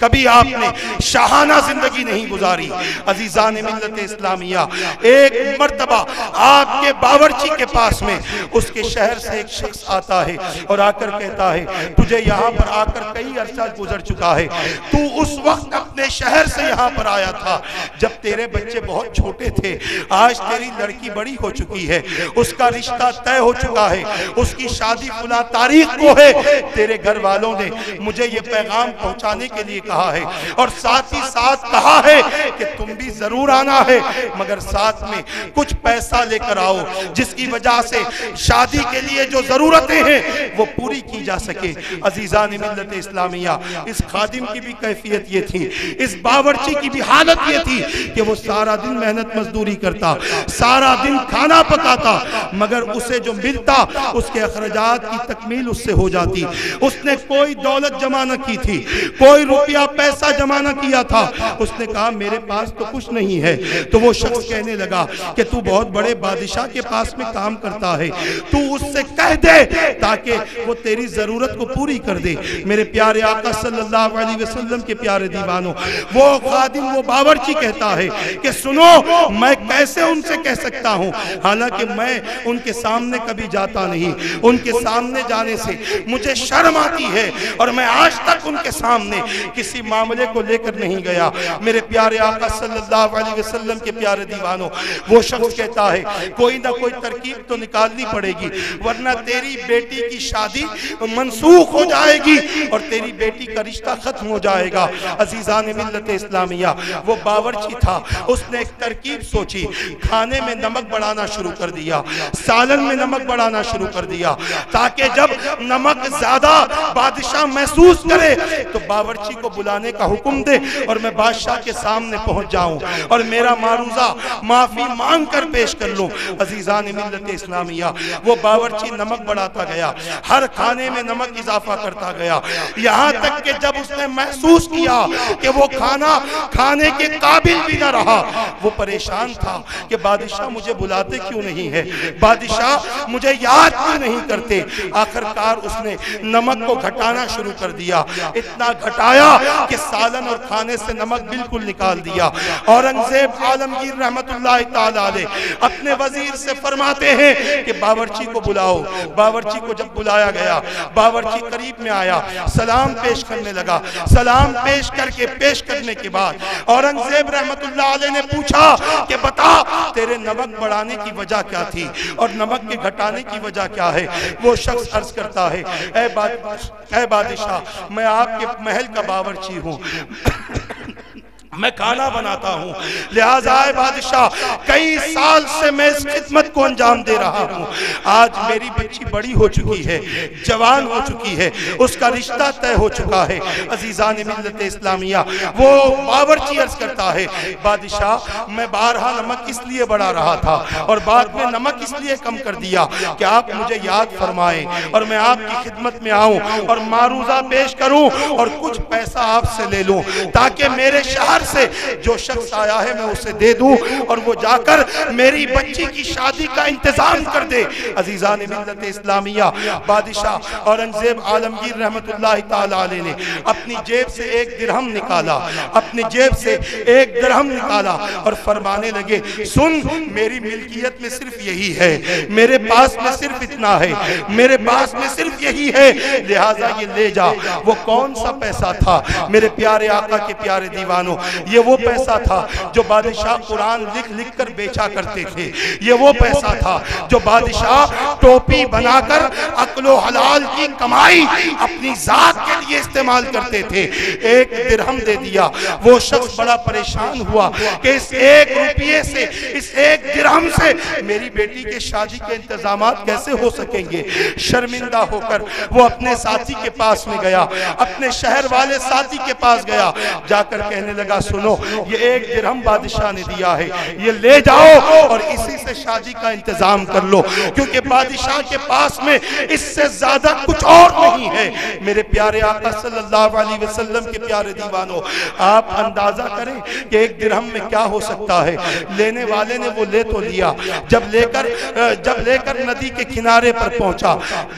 कभी आपने शाहाना जिंदगी नहीं गुजारी। अजीज़ान मिल्लत इस्लामिया, एक मर्तबा आपके बावर्ची के पास में उसके शहर से एक शख्स आता है और आकर कहता है, तुझे यहाँ पर आकर कई अरसा गुजर चुका है, तू उस वक्त अपने शहर से यहाँ पर आया था जब तेरे बच्चे बहुत छोटे थे, आज तेरी लड़की बड़ी हो चुकी है, उसका रिश्ता तय हो चुका है, उसकी शादी फुला तारीख को है। तेरे घर वालों ने मुझे ये पैगाम पहुँचाने के लिए कहा है और साथ ही साथ कहा है कि तुम भी जरूर आना है, मगर साथ में कुछ पैसा लेकर आओ जिसकी वजह से शादी के लिए जो जरूरतें हैं वो पूरी की जा सके। अजीज़ान मिल्लत इस्लामिया, इस खादिम की भी कैफियत ये थी, इस बावर्ची की भी हालत ये थी कि वो सारा दिन मेहनत मजदूरी करता, सारा दिन खाना पकाता, मगर उसे जो मिलता उसके अखराजात की तकमील उससे हो जाती। उसने कोई दौलत जमा न की थी, कोई रुपया पैसा जमा न किया था। उसने कहा मेरे पास तो कुछ नहीं है। तो वो शख्स कहने लगा कि तू बहुत बड़े बादशाह के पास में काम करता है, तू उससे कह दे ताकि वो तेरी जरूरत को पूरी कर दे। मेरे प्यारे आका सल्लल्लाहु अलैहि वसल्लम के प्यारे दीवानों, वो खादिम, वो बावर्ची कहता है कि सुनो, मैं कैसे उनसे कह सकता हूँ, हालांकि मैं उनके सामने कभी जाता नहीं, उनके सामने जाने से मुझे शर्म आती है और मैं आज तक उनके सामने किसी किसी मामले को लेकर नहीं गया। मेरे प्यारे आका सल्लल्लाहु अलैहि वसल्लम के प्यारे दीवानों, वो शख्स कहता है कोई ना कोई तरकीब तो निकालनी पड़ेगी, वरना तेरी बेटी की शादी मनसूख हो जाएगी और तेरी बेटी का रिश्ता खत्म हो जाएगा। अजीजान मिल्लत इस्लामिया, वो बावर्ची था, उसने एक तरकीब सोची, खाने में नमक बढ़ाना शुरू कर दिया, सालन में नमक बढ़ाना शुरू कर दिया, ताकि जब नमक ज्यादा बादशाह महसूस करे तो बावर्ची को बुलाने का हुक्म दे और मैं बादशाह के सामने पहुंच जाऊं और मेरा मारूजा माफी मांग कर पेश कर लूं। अजीजान मिल्लत इस्लामिया, वो बावर्ची नमक बढ़ाता गया, हर खाने में नमक इजाफा करता गया, यहाँ तक कि जब उसने महसूस किया कि वो खाना खाने के काबिल भी न रहा, वो परेशान था कि बादशाह मुझे बुलाते क्यों नहीं है, बादशाह मुझे याद क्यों नहीं करते। आखिरकार उसने नमक को घटाना शुरू कर दिया, इतना घटाया कि सालन और खाने से नमक बिल्कुल निकाल दिया। औरंगजेब आलमगीर रहमतुल्लाह ताला अलैह अपने वजीर से फरमाते हैं कि बावर्ची को बुलाओ। बावर्ची को जब बुलाया गया, बावर्ची करीब में आया, सलाम पेश करने लगा। सलाम पेश करने के बाद औरंगजेब रहमतुल्लाह अलैह ने पूछा कि बता तेरे नमक बढ़ाने की वजह क्या थी और नमक के घटाने की वजह क्या है। वो शख्स अर्ज करता है, ऐ बादशाह, मैं आपके महल का बावर्ची हूँ, मैं खाना बनाता हूँ, लिहाजा बादशाह कई साल से मैं इस खिदमत को अंजाम दे रहा हूँ। आज मेरी बच्ची बड़ी हो चुकी है, जवान हो चुकी है, उसका रिश्ता तय हो चुका है। अजीजान मिल्लत इस्लामिया, वो बावर्ची अर्ज करता है, बादशाह मैं बारहा नमक इसलिए बढ़ा रहा था और बाद में नमक इसलिए कम कर दिया कि आप मुझे याद फरमाएं और मैं आपकी खिदमत में आऊँ और मारूजा पेश करूँ और कुछ पैसा आपसे ले लूँ, ताकि मेरे शहर से जो शख्स आया है मैं उसे दे दूं और वो जाकर मेरी बच्ची की शादी का इंतजाम कर दे। अजीजान मिल्लत इस्लामिया, बादशाह औरंगजेब आलमगीर रहमतुल्लाह ताला अलैह ने अपनी जेब से एक दिरहम निकाला, अपनी जेब से एक दिरहम निकाला और फरमाने लगे, सुन मेरी मिल्कियत में सिर्फ यही है, मेरे पास में सिर्फ इतना है, मेरे पास में सिर्फ यही है, लिहाजा ये ले जा। वो कौन सा पैसा था मेरे प्यारे आका के प्यारे दीवानों, ये वो पैसा था जो बादशाह कुरान लिख लिख कर बेचा करते थे, ये वो पैसा था जो बादशाह टोपी बनाकर अक्लो हलाल की कमाई अपनी जात के लिए इस्तेमाल करते थे। एक दिरहम दे दिया, वो शख्स बड़ा परेशान हुआ कि इस एक रुपये से, इस एक दिरहम से मेरी बेटी के शादी के इंतजाम कैसे हो सकेंगे। शर्मिंदा होकर वो अपने साथी के पास में गया, अपने शहर वाले साथी के पास गया, जाकर कहने लगा, सुनो ये एक दिरहम बादशाह ने दिया है, ये ले जाओ और इसी से शादी का इंतजाम कर लो, क्योंकि बादशाह के पास में इससे ज्यादा कुछ और नहीं है। मेरे प्यारे आका सल्लल्लाहु अलैहि वसल्लम के प्यारे दीवानों, आप अंदाजा करें कि एक दिरहम में क्या हो सकता है। लेने वाले ने वो ले तो लिया, जब लेकर नदी के किनारे पर पहुंचा,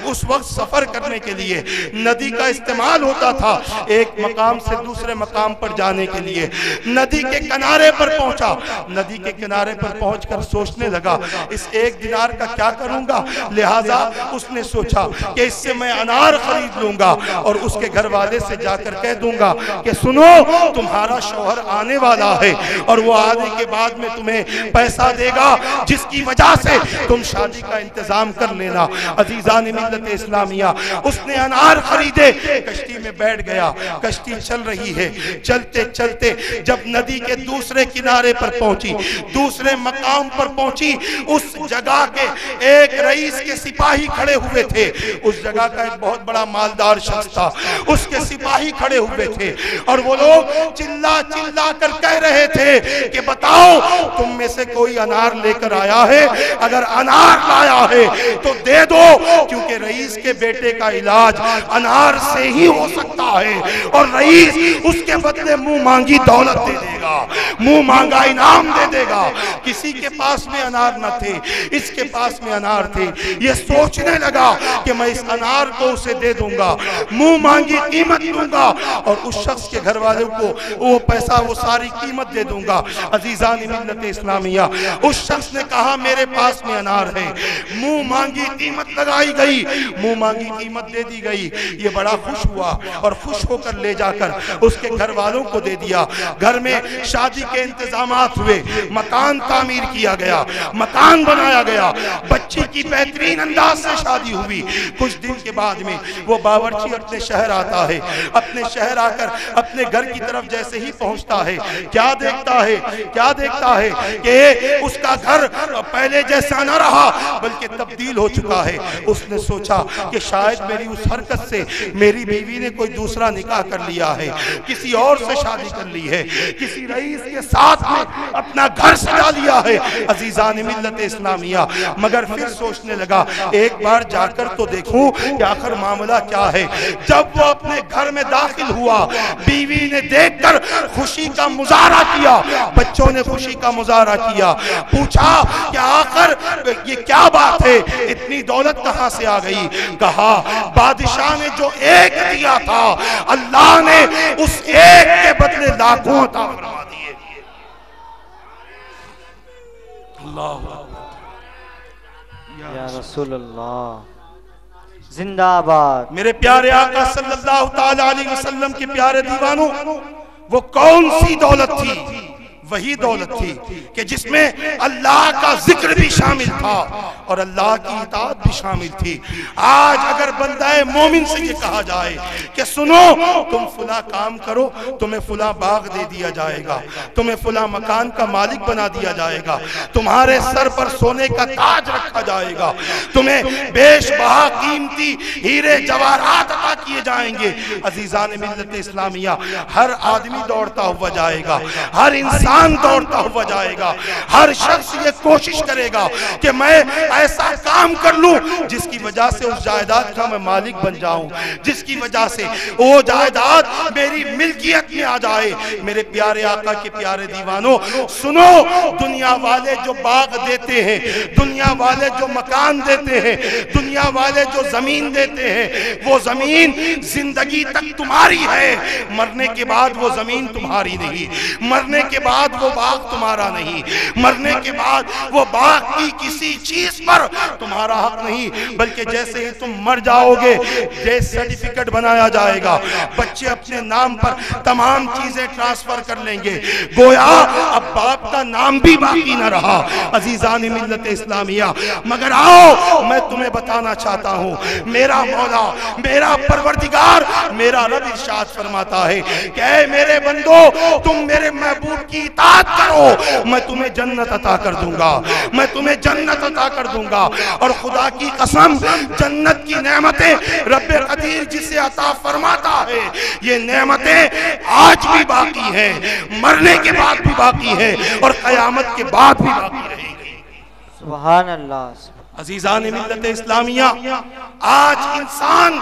उस वक्त सफर करने के लिए नदी का इस्तेमाल होता था, एक मकाम से दूसरे मकाम पर जाने के लिए नदी के किनारे पर पहुंचा। नदी के किनारे पर पहुंचकर सोचने लगा, इस एक दिनार का क्या करूंगा। लिहाजा उसने सोचा कि इससे मैं अनार खरीद लूंगा और उसके घर वाले से जाकर कह दूंगा कि सुनो तुम्हारा शौहर आने वाला है और वो आने के बाद में तुम्हें पैसा देगा, जिसकी वजह से तुम शादी का इंतजाम कर लेना। अजीजान मिल्लत इस्लामिया, उसने अनार खरीदे, कश्ती में बैठ गया, कश्ती चल रही है, चलते चलते जब नदी के दूसरे किनारे पर पहुंची, दूसरे मकाम पर पहुंची, उस जगह के एक रईस के सिपाही खड़े हुए थे। उस जगह का एक बहुत बड़ा मालदार शख्स था, उसके सिपाही खड़े हुए थे और वो लोग चिल्ला चिल्ला कर कह रहे थे कि बताओ तुम में से कोई अनार लेकर आया है, अगर अनार लाया है तो दे दो, क्योंकि रईस के बेटे का इलाज अनार से ही हो सकता है और रईस उसके बदले मुंह मांगी दौलत दे देगा। देगा, मुंह मांगा इनाम दे देगा। किसी के पास में अनार न थे, इसके पास में अनार थे। ये सोचने लगा कि मैं इस अनार को उसे दे दूंगा, मुंह मांगी कीमत दूंगा और उस शख्स के घर वालों को वो पैसा, वो सारी कीमत दे दूंगा। अजीजान मिल्लत इस्लामिया, उस शख्स ने कहा मेरे पास में अनार है, मुंह मांगी कीमत लगाई गई, मुंह मांगी कीमत दे दी गई। ये बड़ा खुश हुआ और खुश होकर ले जाकर उसके घर वालों को दे दिया। घर में शादी के इंतजामात हुए, मकान तामीर किया गया, मकान बनाया गया, बच्ची की बेहतरीन अंदाज से शादी हुई। कुछ दिन के बाद में वो बावर्ची अपने शहर आता है। अपने शहर आकर अपने घर की तरफ जैसे ही पहुंचता है, क्या देखता है, क्या देखता है कि उसका घर पहले जैसा न रहा बल्कि तब्दील हो चुका है। उसने सोचा कि शायद मेरी उस हरकत से मेरी बीवी ने कोई दूसरा निकाह कर लिया है, किसी और से शादी कर ली है, किसी रईस के साथ में अपना घर सजा लिया है। अजीजान मिल्लत इस्लामिया, मगर फिर सोचने लगा एक बार जाकर तो देखूं कि आखिर मामला क्या है। जब वो अपने घर में दाखिल हुआ, बीवी ने देखकर खुशी का मुजाहरा किया, बच्चों ने खुशी का मुजाहरा किया। पूछा कि आखिर ये क्या बात है, इतनी दौलत कहां से आ गई? कहा बादशाह ने जो एक दिया था, अल्लाह ने उस एक के बदले लाखों अता फरमा दिए। अल्लाह या रसूल अल्लाह, जिंदाबाद। मेरे प्यारे आका सल्लल्लाहु ताला अलैहि वसल्लम के प्यारे दीवानों, वो कौन सी दौलत थी? वही दौलत थी कि जिसमें अल्लाह का जिक्र भी शामिल था और अल्लाह की इताअत भी शामिल थी। आज अगर बंदाए मोमिन से ये कहा जाए कि सुनो तुम फुला काम करो, तुम्हें फुला बाग दे दिया जाएगा, तुम्हें फुला मकान का मालिक बना दिया जाएगा, तुम्हारे सर पर सोने का ताज रखा जाएगा, तुम्हें बेशबहा कीमती हीरे जवाहरात अता किए जाएंगे। अजीजान मिल्लत इस्लामिया, हर आदमी दौड़ता हुआ जाएगा, हर इंसान दौड़ता हुआ जाएगा, हर शख्स ये कोशिश करेगा कि मैं ऐसा काम कर लूं जिसकी वजह से उस जायदाद का मैं मालिक बन जाऊं, जिसकी वजह से वो जायदाद मेरी मिल्कियत में आ जाए। मेरे प्यारे आका के प्यारे दीवानों, सुनो, दुनिया वाले जो बाग देते हैं, दुनिया वाले जो मकान देते हैं, दुनिया वाले जो जमीन देते हैं, वो जमीन जिंदगी तक तुम्हारी है, मरने के बाद वो जमीन तुम्हारी नहीं, मरने के बाद वो बाग तुम्हारा नहीं, मरने के बाद वो बाग की किसी चीज पर तुम्हारा हक नहीं, बल्कि जैसे ही तुम मर जाओगे डेथ सर्टिफिकेट बनाया जाएगा, बच्चे अपने नाम पर तमाम चीजें ट्रांसफर कर लेंगे, गोया अब बाप का नाम भी बाकी न रहा। अजीजान मिल्लत इस्लामिया, मगर आओ मैं तुम्हें बताना चाहता हूँ, मेरा मौला, मेरा परवरदिगार, मेरा रब इरशाद फरमाता है कि मेरे बंदो, तुम मेरे महबूब की इताअत करो, मैं तुम्हें जन्नत अता कर दूंगा, मैं तुम्हें जन्नत अता कर दूंगा। और खुदा की कसम, जन्नत की नेमतें रब्बे कदीर जिसे अता फरमाता है, ये नेमतें आज भी बाकी हैं, मरने के बाद भी बाकी हैं और कयामत के बाद भी बाकी रहेंगी। सुभान अल्लाह। अजीजान मिल्लत इस्लामिया, आज इंसान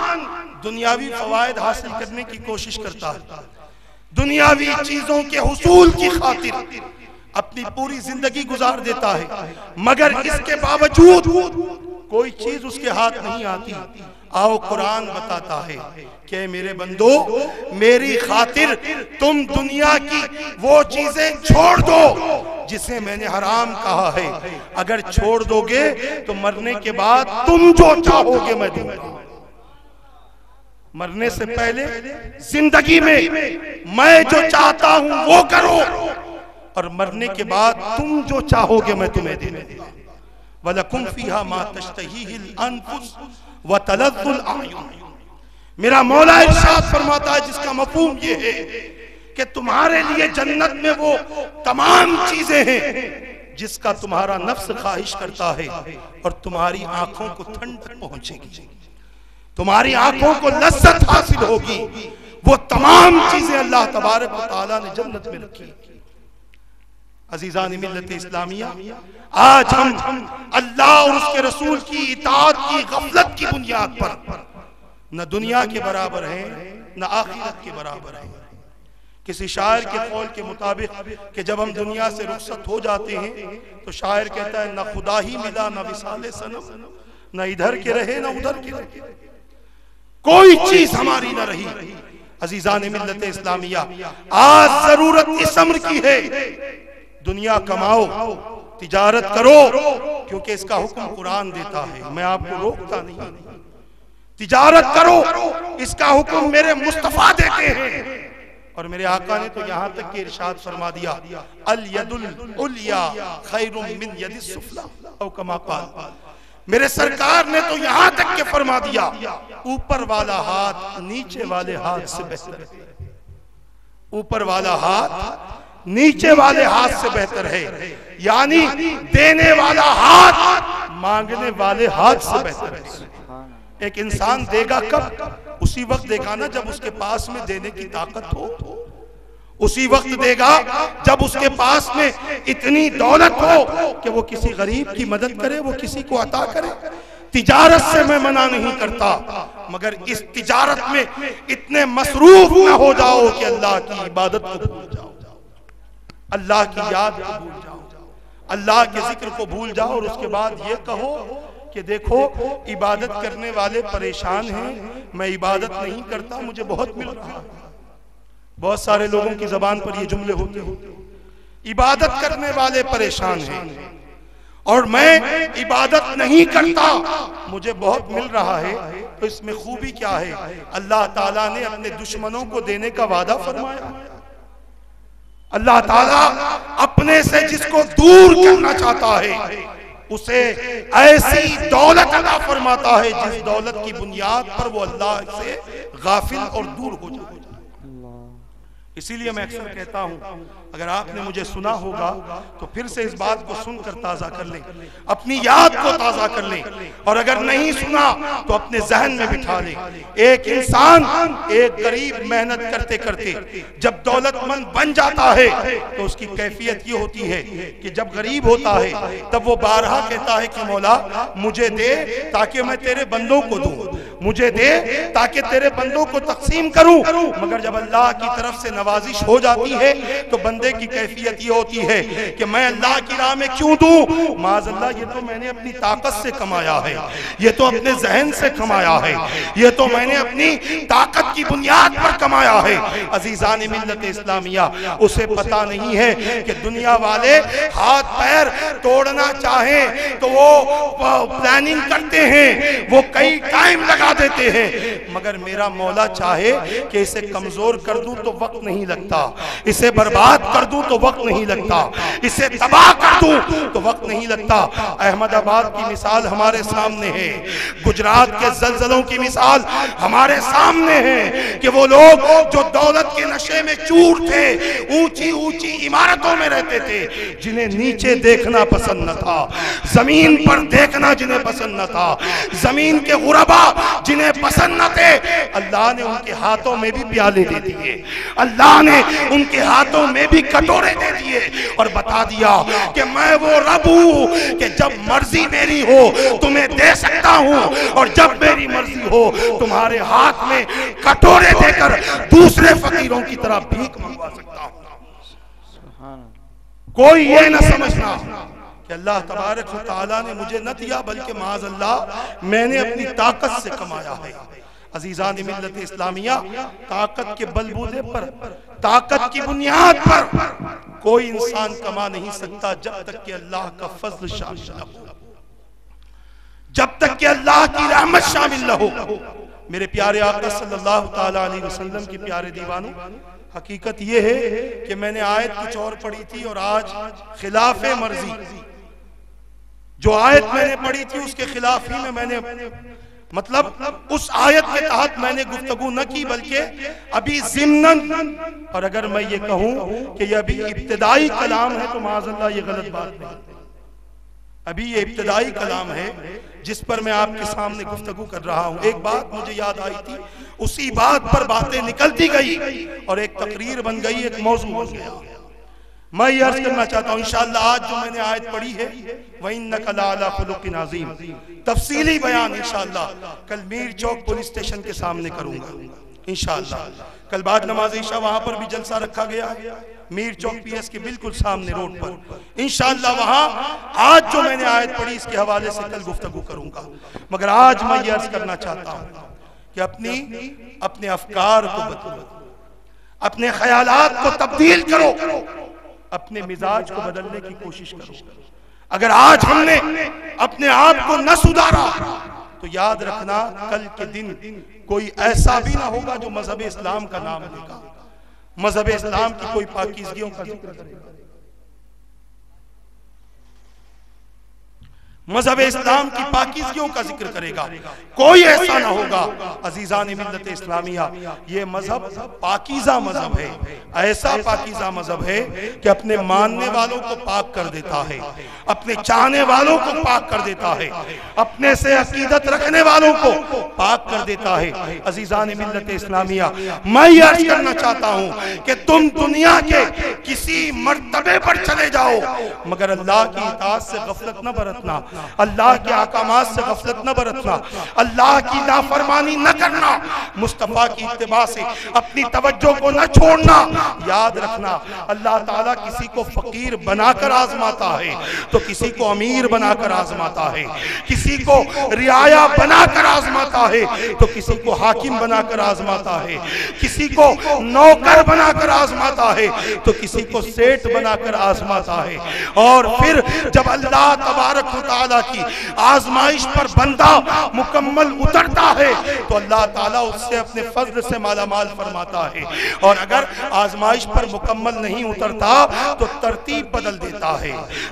दुनियावी फवायद हासिल करने की कोशिश करता है, दुनियावी चीजों के हुसूल की खातिर अपनी पूरी जिंदगी गुजार देता है, मगर इसके बावजूद कोई चीज उसके हाथ नहीं आती। आओ कुरान बताता है कि मेरे बंदो, मेरी खातिर तुम दुनिया की वो चीजें छोड़ दो जिसे मैंने हराम कहा है। अगर छोड़ दोगे तो मरने के बाद तुम जो चाहोगे मैं दूंगा। मरने से पहले जिंदगी में मैं जो चाहता हूं वो करो, और मरने के बाद तुम जो चाहोगे मैं तुम्हें दे दूंगा। वलकुम फीहा मा तश्तहीहिल अनफुस व तलद्दुल आयुन। मेरा मौला इरशाद फरमाता है, जिसका मफहूम ये है कि तुम्हारे लिए जन्नत में वो तमाम चीजें हैं जिसका तुम्हारा नफ्स ख्वाहिश करता है, और तुम्हारी आंखों को ठंडक पहुंचेगी, तुम्हारी आंखों को लज्जत हासिल होगी। वो तमाम चीजें अल्लाह तबारक व तआला ने जन्नत में रखी। अजीजान मिल्लत इस्लामिया, आज हम अल्लाह और उसके रसूल की इताअत की गफलत की बुनियाद पर न दुनिया के बराबर हैं न आखिरत के बराबर हैं। किसी शायर के कौल के मुताबिक कि जब हम दुनिया से रुखसत हो जाते हैं तो शायर कहता है, न खुदा ही मिला न विसाले सनम, न इधर के रहे न उधर के रहे, कोई चीज हमारी न रही। अजीजान मिल्लत इस्लामिया, आज जरूरत इस अम्र की है, दुनिया कमाओ, तिजारत करो, क्योंकि इसका हुक्म कुरान देता है, मैं आपको रोकता नहीं। तिजारत करो, इसका हुक्म मेरे मुस्तफा देते हैं। और मेरे आका ने तो यहाँ तक के इरशाद फरमा दिया, अल यदुल उलिया खैरुम मिन यदिस सुफला औ कमा क़ाल। मेरे सरकार ने तो यहाँ तक के फरमा दिया, ऊपर वाला हाथ नीचे वाले हाथ से बेहतर है। ऊपर वाला हाथ नीचे वाले हाथ से बेहतर है, यानी देने वाला हाथ मांगने वाले हाथ से बेहतर है। एक इंसान देगा कब? उसी वक्त देगा ना जब उसके पास में देने की ताकत हो। उसी वक्त देगा जब उसके पास में इतनी दौलत हो कि वो किसी गरीब की मदद करे, वो किसी को अता करे। तिजारत से मैं मना नहीं करता, मगर इस तिजारत में इतने मसरूफ न हो जाओ कि अल्लाह की इबादत को भूल जाओ, अल्लाह की याद को भूल जाओ, अल्लाह के जिक्र को भूल जाओ। और उसके बाद ये कहो कि देखो इबादत करने वाले परेशान हैं, मैं इबादत नहीं करता, मुझे बहुत मिल रहा है। बहुत सारे लोगों की जबान पर ये जुमले होते हैं, इबादत करने वाले परेशान हैं और मैं इबादत नहीं करता, मुझे बहुत मिल रहा है। तो इसमें खूबी क्या है? अल्लाह ताला ने अपने दुश्मनों को देने का वादा फरमाया। अल्लाह ताला अपने से जिसको दूर करना चाहता है उसे ऐसी दौलत अता फरमाता है जिस दौलत की बुनियाद पर वो अल्लाह से गाफिल और दूर हो जाए। इसीलिए मैं अक्सर कहता हूं, अगर आपने मुझे सुना होगा तो फिर से इस बात को सुनकर ताजा कर लें, अपनी याद को ताजा कर लें, और अगर नहीं सुना तो अपने जहन में बिठा लें। एक इंसान, एक गरीब मेहनत करते करते जब दौलतमंद बन जाता है तो उसकी कैफियत ये होती है कि जब गरीब होता है तब वो बारहा कहता है कि मौला मुझे दे ताकि मैं तेरे बंदों को दूं, मुझे दे ताकि तेरे बंदों को तकसीम करूं। मगर जब अल्लाह की तरफ से नवाजिश हो जाती है तो बंदे की कैफियत ये होती है कि मैं अल्लाह की राह में क्यों दूं? माज़अल्लाह, ये तो मैंने अपनी ताकत से कमाया है, ये तो अपने जहन से कमाया है, ये तो मैंने अपनी ताकत की बुनियाद पर कमाया है। अजीजान मिल्लत इस्लामिया, उसे पता नहीं है कि दुनिया वाले हाथ पैर तोड़ना चाहें तो वो प्लानिंग करते हैं, वो कई टाइम लगा देते हैं, मगर मेरा मौला चाहे कि इसे कमजोर कर दूं तो वक्त नहीं लगता, इसे बर्बाद कर दूं तो वक्त नहीं लगता, इसे तबाह कर दूं तो वक्त नहीं लगता। अहमदाबाद की मिसाल हमारे सामने है, गुजरात के जलजलों की मिसाल हमारे सामने है कि वो लोग जो दौलत के नशे में चूर थे, ऊंची ऊंची इमारतों में रहते थे, जिन्हें नीचे देखना पसंद न था, जमीन पर देखना जिन्हें पसंद न था, जमीन के गुरबा जिन्हें पसंद न थे, अल्लाह ने उनके हाथों में भी प्याले दे दिए, अल्लाह ने उनके हाथों में भी कटोरे दे दिए और बता दिया कि मैं वो रब हूं कि जब मर्जी मेरी हो तुम्हें दे सकता हूं और जब मेरी मर्जी हो तुम्हारे हाथ में कटोरे देकर दूसरे फकीरों की तरह भीख मंगवा सकता हूं। कोई ये न समझना कि अल्लाह तबारक व तआला ने मुझे न दिया, बल्कि माज़अल्लाह मैंने अपनी ताकत से कमाया है। अजीजान मिल्लत इस्लामिया, ताकत के बलबूते पर, ताकत की बुनियाद पर कोई इंसान कमा नहीं सकता जब तक कि अल्लाह का फजल शामिल न हो, जब तक कि अल्लाह की रहमत शामिल न हो। मेरे प्यारे आका सल्लल्लाहु ताला अलैहि वसल्लम के प्यारे दीवानों, हकीकत ये है कि मैंने आयत कुछ और पढ़ी थी और आज खिलाफे मर्जी, जो आयत मैंने पढ़ी थी उसके खिलाफ ही में मैंने मतलब उस आयत के तहत मैंने गुफ्तगू न की, बल्कि अभी ज़िम्नन, और अगर मैं ये कहूं कि ये अभी इब्तिदाई कलाम है तो माज़अल्लाह ये गलत बात नहीं, अभी ये इब्तिदाई कलाम है जिस पर मैं आपके सामने गुफ्तगू कर रहा हूं। एक बात मुझे याद आई थी, उसी बात पर बातें निकलती गई और एक तकरीर बन गई, एक मौजू बन गया। मैं ये अर्ज करना चाहता हूँ, इंशाअल्लाह आज जो मैंने आयत पढ़ी है व इन्नका लअला खुलुक़िन अज़ीम, तफसीली बयान इंशाअल्लाह कल मीर चौक पुलिस स्टेशन के सामने करूंगा इंशाअल्लाह। कल बाद नमाज ईशा वहां पर भी जलसा रखा गया है, मीर चौक पीएस के बिल्कुल सामने रोड पर। इंशाअल्लाह वहां आज जो मैंने आयत पढ़ी इसके हवाले से कल गुफ्तगू करूंगा, मगर आज मैं ये अर्ज करना चाहता हूं कि अपने अफकार को बदलो, अपने ख्यालात को तब्दील करो, अपने मिजाज को बदलने की कोशिश करो। अगर आज हमने अपने आप को न सुधारा तो याद रखना कल के दिन कोई ऐसा भी ना होगा जो मजहब इस्लाम का नाम लेगा, मजहब इस्लाम की कोई पाकीज़गियों का जिक्र करेगा, मजहब इस्लाम की पाकीज़गियों का जिक्र करेगा। कोई ऐसा ना होगा। अजीज़ान मिल्लत इस्लामिया, ये मजहब पाकीज़ा मजहब है, ऐसा पाकीज़ा मजहब है कि अपने मानने वालों को पाक कर देता है, अपने चाहने वालों को पाक कर देता है, अपने से अकीदत रखने वालों को पाक कर देता है। अजीज़ान मिल्लत इस्लामिया, मैं ये अर्ज करना चाहता हूँ कि तुम दुनिया के किसी मर्तबे पर चले जाओ, मगर अल्लाह की इताअत से गफलत न बरतना, अल्लाह के अहकामात से गफलत न बरतना, अल्लाह की नाफरमानी न करना, मुस्तफा की इत्तिबा से अपनी तवज्जो को न छोड़ना। याद रखना अल्लाह ताला किसी को फकीर बनाकर आजमाता है तो किसी को अमीर बनाकर आजमाता है, किसी को रियाया बनाकर आजमाता है तो किसी को हाकिम बनाकर आजमाता है, किसी को नौकर बनाकर आजमाता है तो किसी को सेठ बनाकर आजमाता है। और फिर जब अल्लाह तबारक व तआला की आजमाइश पर बंदा मुकम्मल उतरता है तो अल्लाह ताला उससे अपने फजल से मालामाल फरमाता है, और अगर आजमाइश पर मुकम्मल नहीं उतरता तो तरतीब बदल देता है,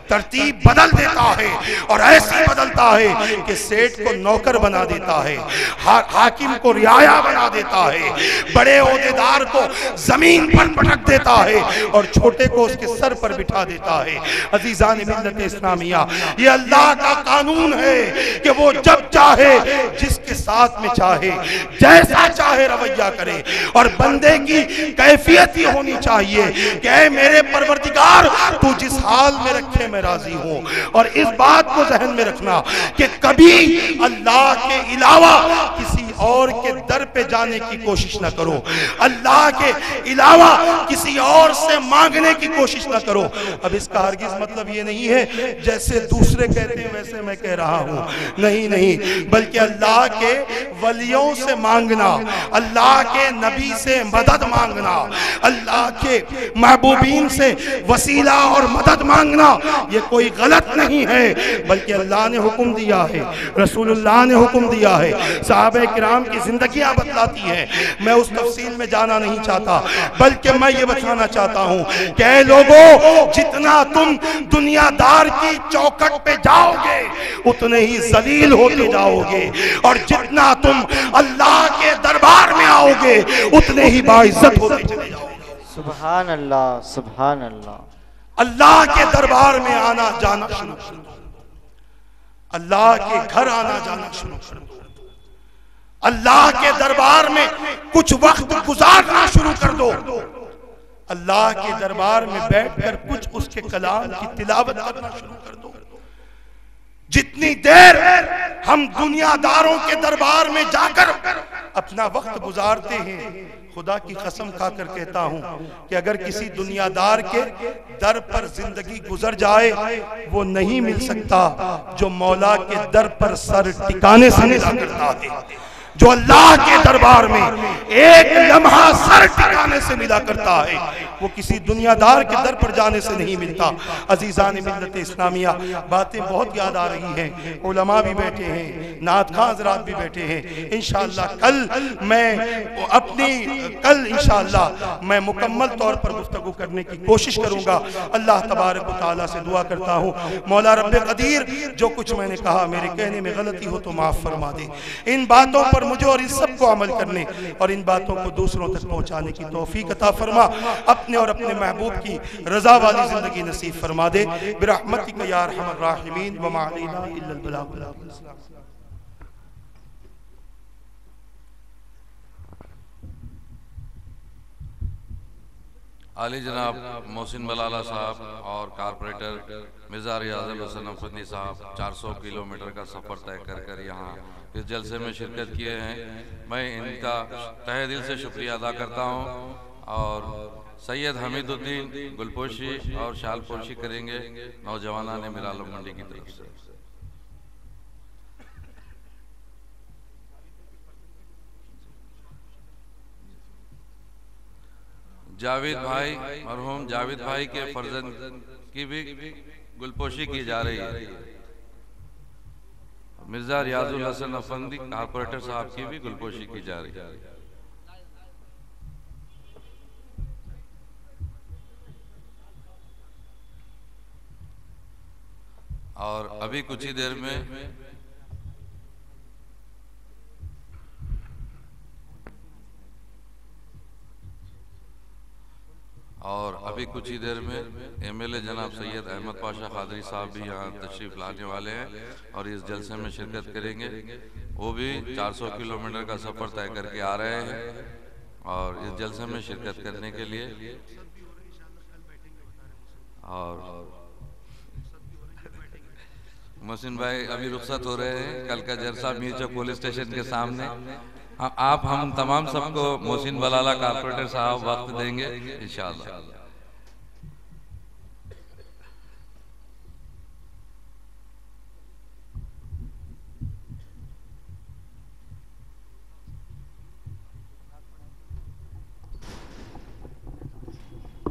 तरतीब बदल देता है, और ऐसी बदलता है कि सेठ को नौकर बना देता है, हाकिम को रियाया बना देता है, बड़े ओहदेदार को जमीन पर पटक देता है और छोटे को उसके सर पर बिठा देता है। अजीज़ान मिल्लत इस्लामिया, ये अल्लाह का कानून है कि वो जब चाहे जिसके साथ में चाहे जैसा चाहे रवैया करे, और बंदे की कैफियत ये होनी चाहिए कि ऐ मेरे परवरदिगार तू जिस हाल में रखे मैं राजी हूँ। और इस बात को जहन में रखना कि कभी अल्लाह के अलावा किसी और के दर पे जाने की कोशिश न करो, अल्लाह के अलावा किसी और से मांगने की कोशिश न करो। अब इसका हरगिज मतलब ये नहीं है जैसे दूसरे कहते हैं वैसे मैं कह रहा हूँ, नहीं नहीं, बल्कि अल्लाह के वलियों से मांगना, अल्लाह के नबी से मदद मांगना, अल्लाह के महबूबीन से वसीला और मदद मांगना, ये कोई गलत नहीं है, बल्कि अल्लाह ने हुक्म दिया है, रसूलुल्लाह ने हुक्म दिया है, सहाबे किराम की जिंदगियां बतलाती है। मैं उस तफसील में जाना नहीं चाहता, बल्कि मैं ये बताना चाहता हूँ कि लोगों, जितना तुम दुनियादार की चौखट पे जाओगे उतने ही जलील होते जाओगे, और जितना तुम अल्लाह के दरबार में आओगे उतने ही बाइज्जत होते चले जाओगे। सुभान अल्लाह, सुभान अल्लाह। अल्लाह के दरबार में आना जाना शुरू कर दो, अल्लाह के घर आना जाना शुरू कर दो, अल्लाह के दरबार में कुछ वक्त गुजारना शुरू कर दो, अल्लाह के दरबार में बैठकर कुछ उसके कलाम की तिलावत करना शुरू कर दो। जितनी देर हम दुनियादारों के दरबार में जाकर अपना वक्त गुजारते हैं, खुदा की कसम खाकर कहता हूं कि अगर किसी दुनियादार के दर पर जिंदगी गुजर जाए वो नहीं मिल सकता जो मौला के दर पर सर टिकाने से मिला करता है, जो अल्लाह के दरबार में एक लम्हा सर टिकाने से मिला करता है, वो किसी दुनियादार के दर पर जाने से नहीं मिलता। अजीज़ान मिल्लत इस्लामिया, बातें बहुत याद आ रही हैं, उलमा भी बैठे हैं, नात खां हज़रात भी बैठे हैं। इंशाअल्लाह कल इंशाअल्लाह मैं मुकम्मल तौर पर गुफ्तगू करने की कोशिश करूंगा। अल्लाह तबारक व तआला से दुआ करता हूँ, मौला रब्बे कदीर जो कुछ मैंने कहा मेरे कहने में गलती हो तो माफ़ फरमा दे। इन बातों पर मुझे और इन सब को अमल करने और इन बातों को दूसरों तक पहुंचाने की तौफीक अता फरमा, अपने और अपने महबूब की रजा वाली जिंदगी नसीब फरमा दे। बिरहमतिक या अरहमर राहिमीन व मा अलैना इल्लल बलाग। आली जनाब मोहसिन मलाला साहब और कारपोरेटर मिर्ज़ा रियाज़ुल हसन अफंदी साहब 400 किलोमीटर का सफ़र तय कर यहाँ इस जलसे में शिरकत किए हैं। मैं इनका तहे दिल से शुक्रिया अदा करता हूँ। और सैयद हमीदुद्दीन गुलपोशी और शालपोशी करेंगे नौजवाना ने मिरालम मंडी की तरफ से। जावेद भाई, मरहूम जावेद भाई के फर्जंद की भी गुलपोशी की जा रही है। मिर्जा रियाजुल हसन अफंदी कारपोरेटर साहब की भी गुलपोशी की जा रही है। और अभी कुछ ही देर में एमएलए जनाब सैयद अहमद पाशा खादरी साहब भी यहाँ तशरीफ लाने वाले हैं और इस जलसे में शिरकत करेंगे। वो भी 400 किलोमीटर का सफ़र तय करके आ रहे हैं और इस जलसे में शिरकत करने के लिए। और मोहसिन भाई अभी रुखसत हो रहे हैं कल का जलसा मीरचौक पुलिस स्टेशन के सामने। आप हम तमाम सबको मोहसिन बलाला कारपोरेटर साहब वक्त देंगे इंशाअल्लाह।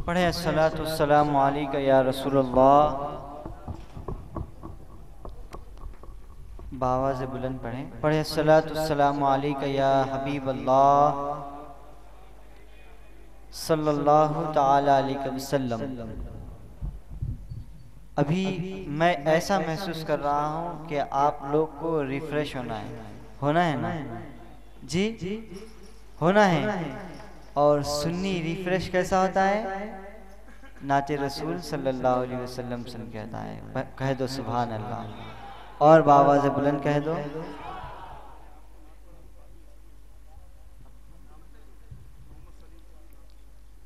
पढ़े अस्सलातु वस्सलामु अलैका या रसूलल्लाह। बावाज़ बुलंद पढ़े अस्सलातु वस्सलामु अलैका या हबीब अल्लाह सल्लल्लाहु ताला अलैहि वसल्लम। अभी मैं ऐसा महसूस कर रहा हूँ कि आप लोग को रिफ्रेश होना है ना जी, होना है। और सुन्नी रिफ्रेश कैसा होता है? नाते रसूल सल्लल्लाहु अलैहि वसल्लम सुन कहता है, कह दो सुभान अल्लाह और बावाज़ बुलंद कह दो।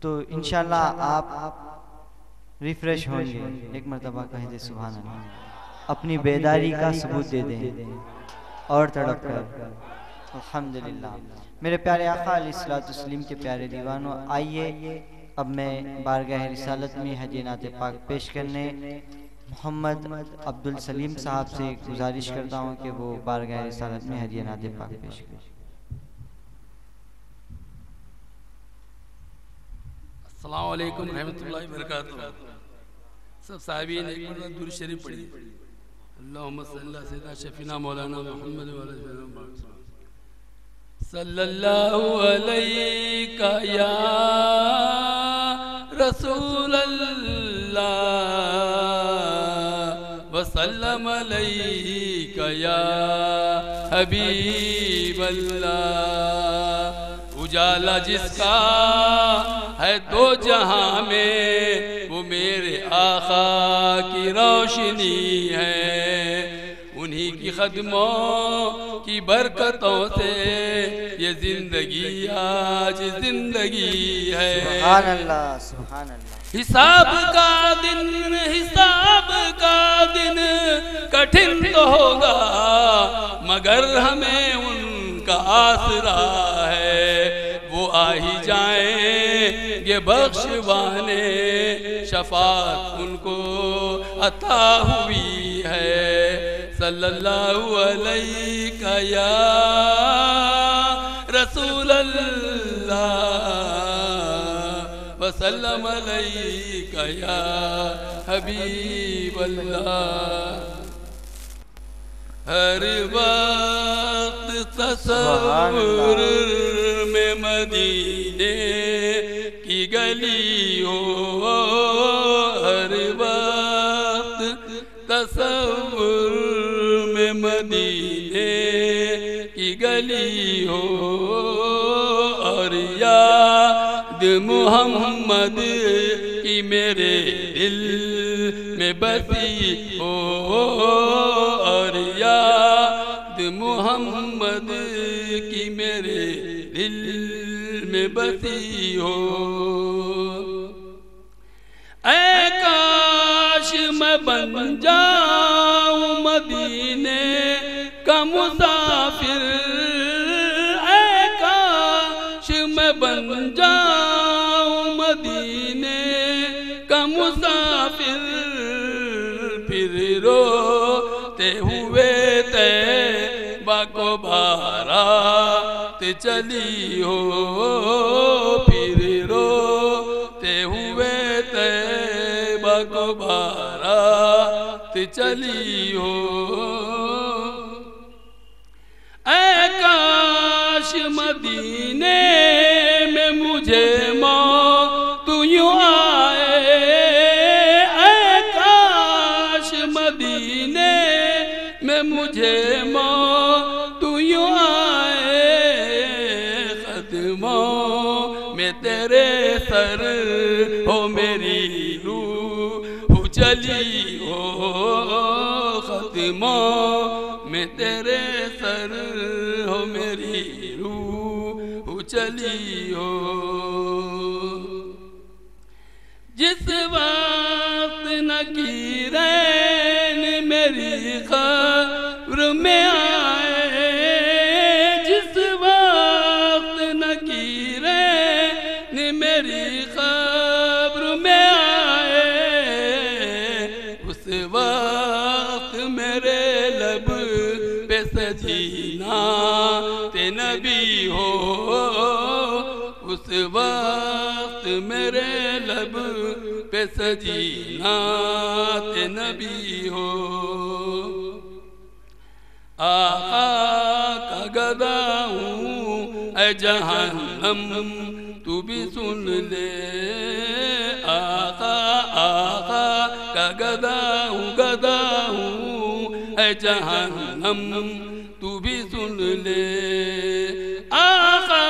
तो इंशाल्लाह आप रिफ्रेश होंगे। एक मरतबा कह दे सुभान अल्लाह, अपनी बेदारी का सबूत दे दें और तड़प कर अल्हम्दुलिल्लाह। मेरे प्यारे आका अलैहिस्सलाम के प्यारे दीवानों, आइए अब मैं बारगाह रिसालत में हदीये नाते पाक पेश करने मोहम्मद अब्दुल सलीम साहब से गुजारिश करता हूँ कि वो बारगाह रिसालत में हदीये नाते पाक पेश करें। अस्सलाम वालेकुम रहमतुल्लाहि व बरकातहू। सब साहिबीन एक बार दुरूद शरीफ पढ़िए। अल्लाहुम्मा सल्ली अला सय्यिदना शफीना मौलाना मुहम्मद व अला सल्लल्लाहु अलैका या रसूल अल्लाह व सल्लम अलैका या हबीब अल्लाह। उजाला जिसका है दो जहां में वो मेरे आका की रोशनी है। उन्हीं की खदमों की बरकतों से ये जिंदगी आज जिंदगी है। सुभान अल्लाह, सुभान अल्लाह। हिसाब का दिन कठिन तो होगा मगर हमें उनका आसरा है। वो आ ही जाएंगे बख्शवाने, शफाअत उनको अता हुई है। सल्लल्लाहु अलैका या रसूल अल्लाह व सल्लम अलैका या हबीब अल्लाह। हर वक्त तसव्वुर में मदीने की गली हो, हर वक्त तसव्वुर में मदीने की गली हो। और याद मुहम्मद की मेरे दिल में बसी हो, और याद मुहम्मद की मेरे दिल में बसी हो। ऐ काश मैं बन जाऊं मदीने का मुसाफिर, ऐ काश मैं बन जाऊं मदीने का मुसाफिर, फिर रोते हुए तैबा को बारात चली हो, फिर रोते हुए तैबा को बारात चली हो। ऐ काश मदीने में मुझे मौत यूं आए, ऐ काश मदीने में मुझे मौत यूं आए, कदमों में तेरे सर हो मेरी रूह चली हो, कदमों में तेरे सर हो मेरी रूह चली हो। जिस वक्त नकीरैन मेरी खबर में आए, जिस वक्त नकीरैन मेरी खबर में आए, उस वक्त मेरे लब पे सजीना ते नबी हो, उस वक्त मेरे लब पे सजीना ते नबी हो। आका का गदा हूँ ऐ जहन्नम तू भी सुन ले, आका आका का गदा हूँ ऐ जहन्नम तू भी सुन ले, आका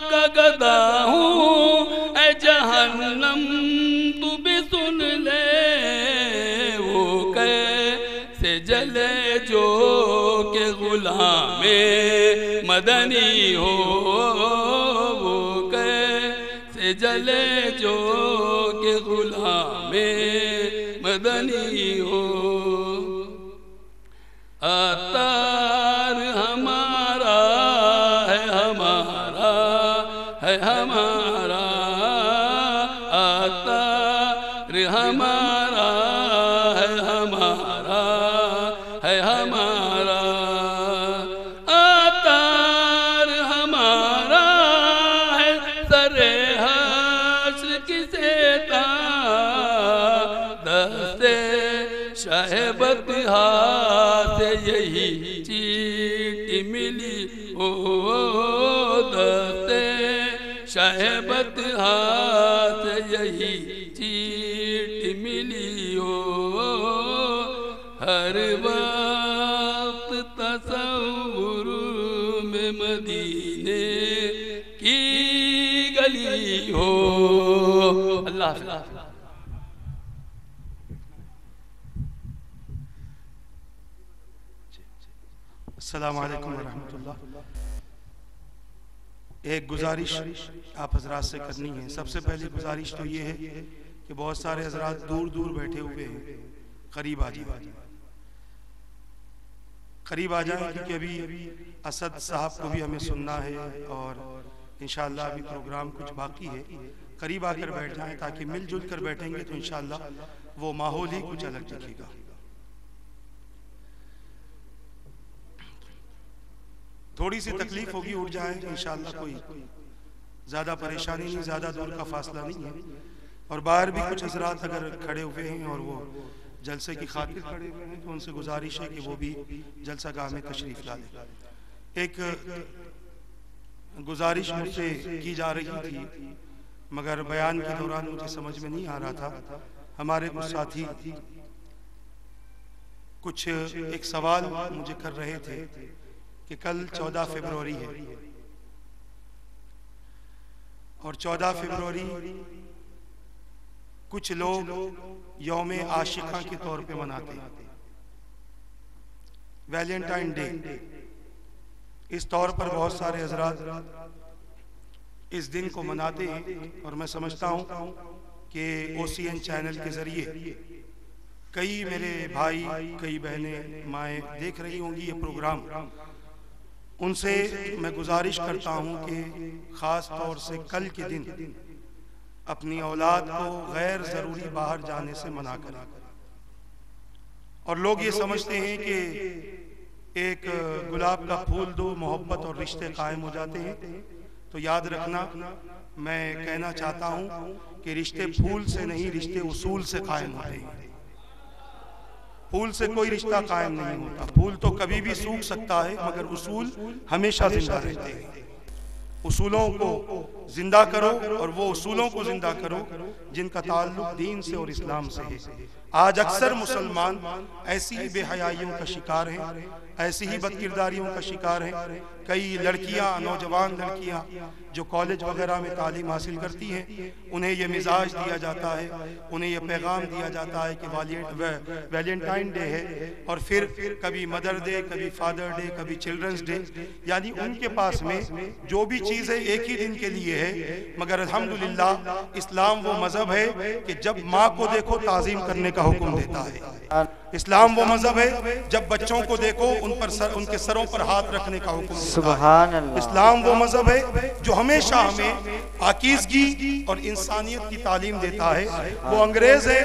का गदा हूँ ऐ जहन्नम तू भी सुन ले, वो कैसे जले जो के गुलामे मदनी हो, वो कैसे जले जो के गुलामे मदनी हो। अतार हमारा है हमारा है हमारा, अतार हमारा है हमारा है हमारा, अतार हमारा है सरे हश्र किसे ता, दस्ते शहबत हाथ यही चीटी मिली ओ, दस्ते शहबत हाथ यही चीटी मिली हो। हर वक्त तसव्वुर में मदीने की गली हो। अल्लाह अस्सलाम वालेकुम रहमतुल्लाह। एक गुजारिश आप हजरात से करनी है। सबसे पहली गुजारिश तो ये है कि बहुत सारे हजरात दूर दूर बैठे हुए हैं, करीब आ जाए, करीब आ जाए, क्योंकि अभी असद साहब को भी हमें सुनना है और इंशाअल्लाह अभी प्रोग्राम कुछ बाकी है। करीब आकर बैठ जाएं ताकि मिलजुल कर बैठेंगे तो इंशाअल्लाह वो माहौल ही कुछ अलग दिखेगा। थोड़ी सी तकलीफ होगी, उठ जाए इंशाअल्लाह, कोई ज़्यादा परेशानी नहीं, ज़्यादा दूर का फासला नहीं है। और बाहर भी कुछ हजरात अगर खड़े हुए हैं और वो जलसे की खातिर खड़े हुए हैं तो उनसे गुजारिश है कि वो भी जलसा गाह में तशरीफ ला लें। एक गुजारिश मुझसे की जा रही थी मगर बयान के दौरान मुझे समझ में नहीं आ रहा था। हमारे कुछ साथी कुछ एक सवाल मुझे कर रहे थे कि कल 14 फरवरी है और 14 फरवरी कुछ लोग यौमे आशिका के तौर पे मनाते हैं, वैलेंटाइन डे। इस तौर पर बहुत सारे हजरात इस दिन को मनाते हैं और मैं समझता हूँ कि OCN चैनल के ज़रिए कई मेरे भाई, कई बहनें, माएँ देख रही होंगी ये प्रोग्राम। उनसे मैं गुजारिश करता हूँ कि ख़ास तौर से कल के दिन अपनी औलाद को गैर ज़रूरी बाहर जाने से मना करें। और लोग ये समझते हैं कि एक गुलाब का फूल दो, मोहब्बत और रिश्ते कायम हो जाते हैं। तो याद रखना, मैं कहना चाहता हूँ कि रिश्ते फूल से नहीं, रिश्ते उसूल से कायम होते हैं। फूल से कोई रिश्ता कायम नहीं होता। फूल तो कभी भी सूख सकता है, मगर उसूल हमेशा जिंदा रहते हैं। उसूलों को जिंदा करो और वो उसूलों को जिंदा करो जिनका ताल्लुक दीन से और इस्लाम से है। आज अक्सर मुसलमान ऐसी ही बेहयाइयों का शिकार हैं, ऐसी ही बदकिरदारियों का शिकार हैं। कई लड़कियां, नौजवान लड़कियां जो कॉलेज वगैरह में तालीम हासिल करती हैं, उन्हें ये मिजाज दिया जाता है, उन्हें ये पैगाम दिया जाता है कि वैलेंटाइन डे है, और फिर कभी मदर डे, कभी फादर डे, कभी चिल्ड्रंस डे। यानी उनके पास में जो भी चीज़ है एक ही दिन के लिए है। मगर अल्हम्दुलिल्लाह इस्लाम वो मजहब है कि जब माँ को देखो ताज़ीम करने का हुक्म देता है। इस्लाम वो मजहब है जब बच्चों को देखो उनके सरों पर हाथ रखने का हुक्म देता है। सुभान अल्लाह। इस्लाम वो मजहब है जो हमेशा हमें पाकीज़गी और इंसानियत की तालीम देता है। वो अंग्रेज है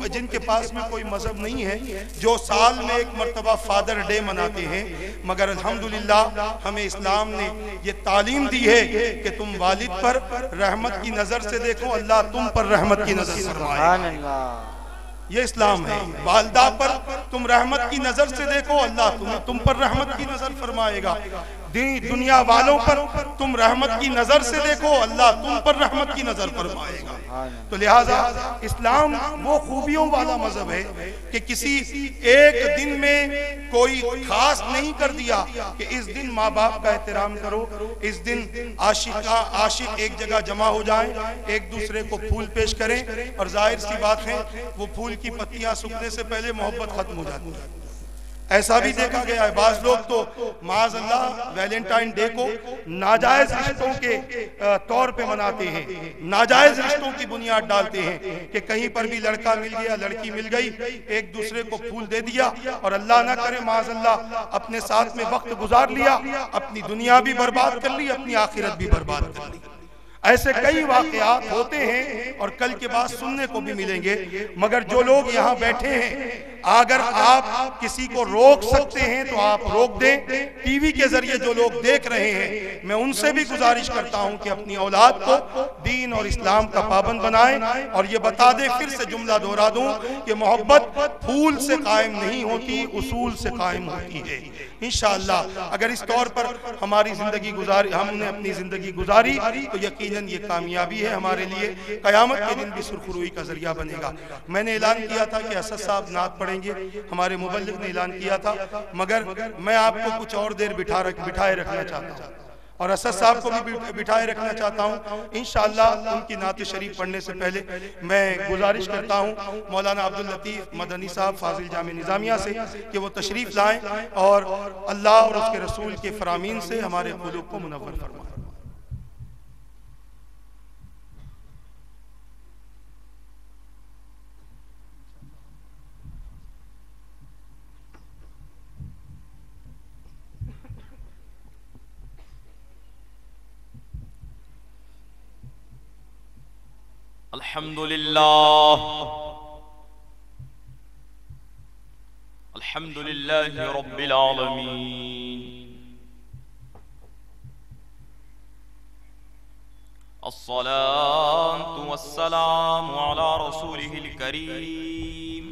जिनके पास में कोई मजहब नहीं है, जो साल में एक मर्तबा फादर डे मनाते हैं। मगर अल्हम्दुलिल्लाह हमें इस्लाम ने ये तालीम दी है कि तुम वालिद पर रहमत की नजर से देखो, अल्लाह तुम पर रहमत की नजर से फरमाएगा। ये इस्लाम है। वालिदा पर तुम रहमत की नजर से देखो, अल्लाह तुम पर रहमत की नजर फरमाएगा। दुनिया वालों पर तुम रहमत की नजर से देखो, अल्लाह तुम पर रहमत की नजर फरमाएगा। तो लिहाजा इस्लाम वो खूबियों वाला मजहब है कि किसी एक दिन में कोई खास नहीं कर दिया कि इस दिन माँ बाप का एहतराम करो, इस दिन आशिक एक जगह जमा हो जाए, एक दूसरे को फूल पेश करें। और जाहिर सी बात है वो फूल की पत्तियां सूखने से पहले मोहब्बत खत्म हो जाती है। ऐसा भी देखा गया है, बाज लोग तो माज़अल्लाह वैलेंटाइन डे को नाजायज रिश्तों के तौर पे मनाते हैं, नाजायज रिश्तों की बुनियाद डालते हैं कि कहीं पर भी लड़का मिल गया, लड़की मिल गई, एक दूसरे को फूल दे दिया और अल्लाह ना करे माज़अल्लाह अपने साथ में वक्त गुजार लिया, अपनी दुनिया भी बर्बाद कर ली, अपनी आखिरत भी बर्बाद कर ली। ऐसे कई वाकयात होते हैं और कल के बाद सुनने को भी मिलेंगे। मगर जो लोग यहाँ बैठे हैं, अगर आप किसी को रोक सकते हैं तो आप रोक दें। टीवी के जरिए जो लोग देख रहे हैं, मैं उनसे भी गुजारिश करता हूं कि अपनी औलाद को दीन और इस्लाम का पाबंद बनाएं। और ये बता दें, फिर से जुमला दोहरा दूं कि मोहब्बत फूल से कायम नहीं होती, उसूल से कायम होती है। इंशाअल्लाह अगर इस तौर पर हमने अपनी जिंदगी गुजारी तो यकीनन ये कामयाबी है हमारे लिए, कयामत के दिन भी सुरखरुई का जरिया बनेगा। मैंने ऐलान किया था कि असद साहब नात पढ़ेंगे, हमारे मुबल्लिग ने ऐलान किया था, मगर मैं आपको कुछ और देर बिठाए रखना चाहता हूँ और असद साहब को भी बिठाए रखना चाहता हूँ। इंशाअल्लाह उनकी नात शरीफ पढ़ने से पहले मैं गुजारिश करता हूँ मौलाना अब्दुल लतीफ़ मदनी साहब फाजिल जामे निज़ामिया से कि वो तशरीफ़ लाएं और अल्लाह और उसके रसूल के फरामीन से हमारे क़ुलूब को मुनव्वर फरमाएं। अल्हम्दुलिल्लाह रब्बिल आलमीन, अस्सलातु वस्सलामु अला रसूलिहिल करीम,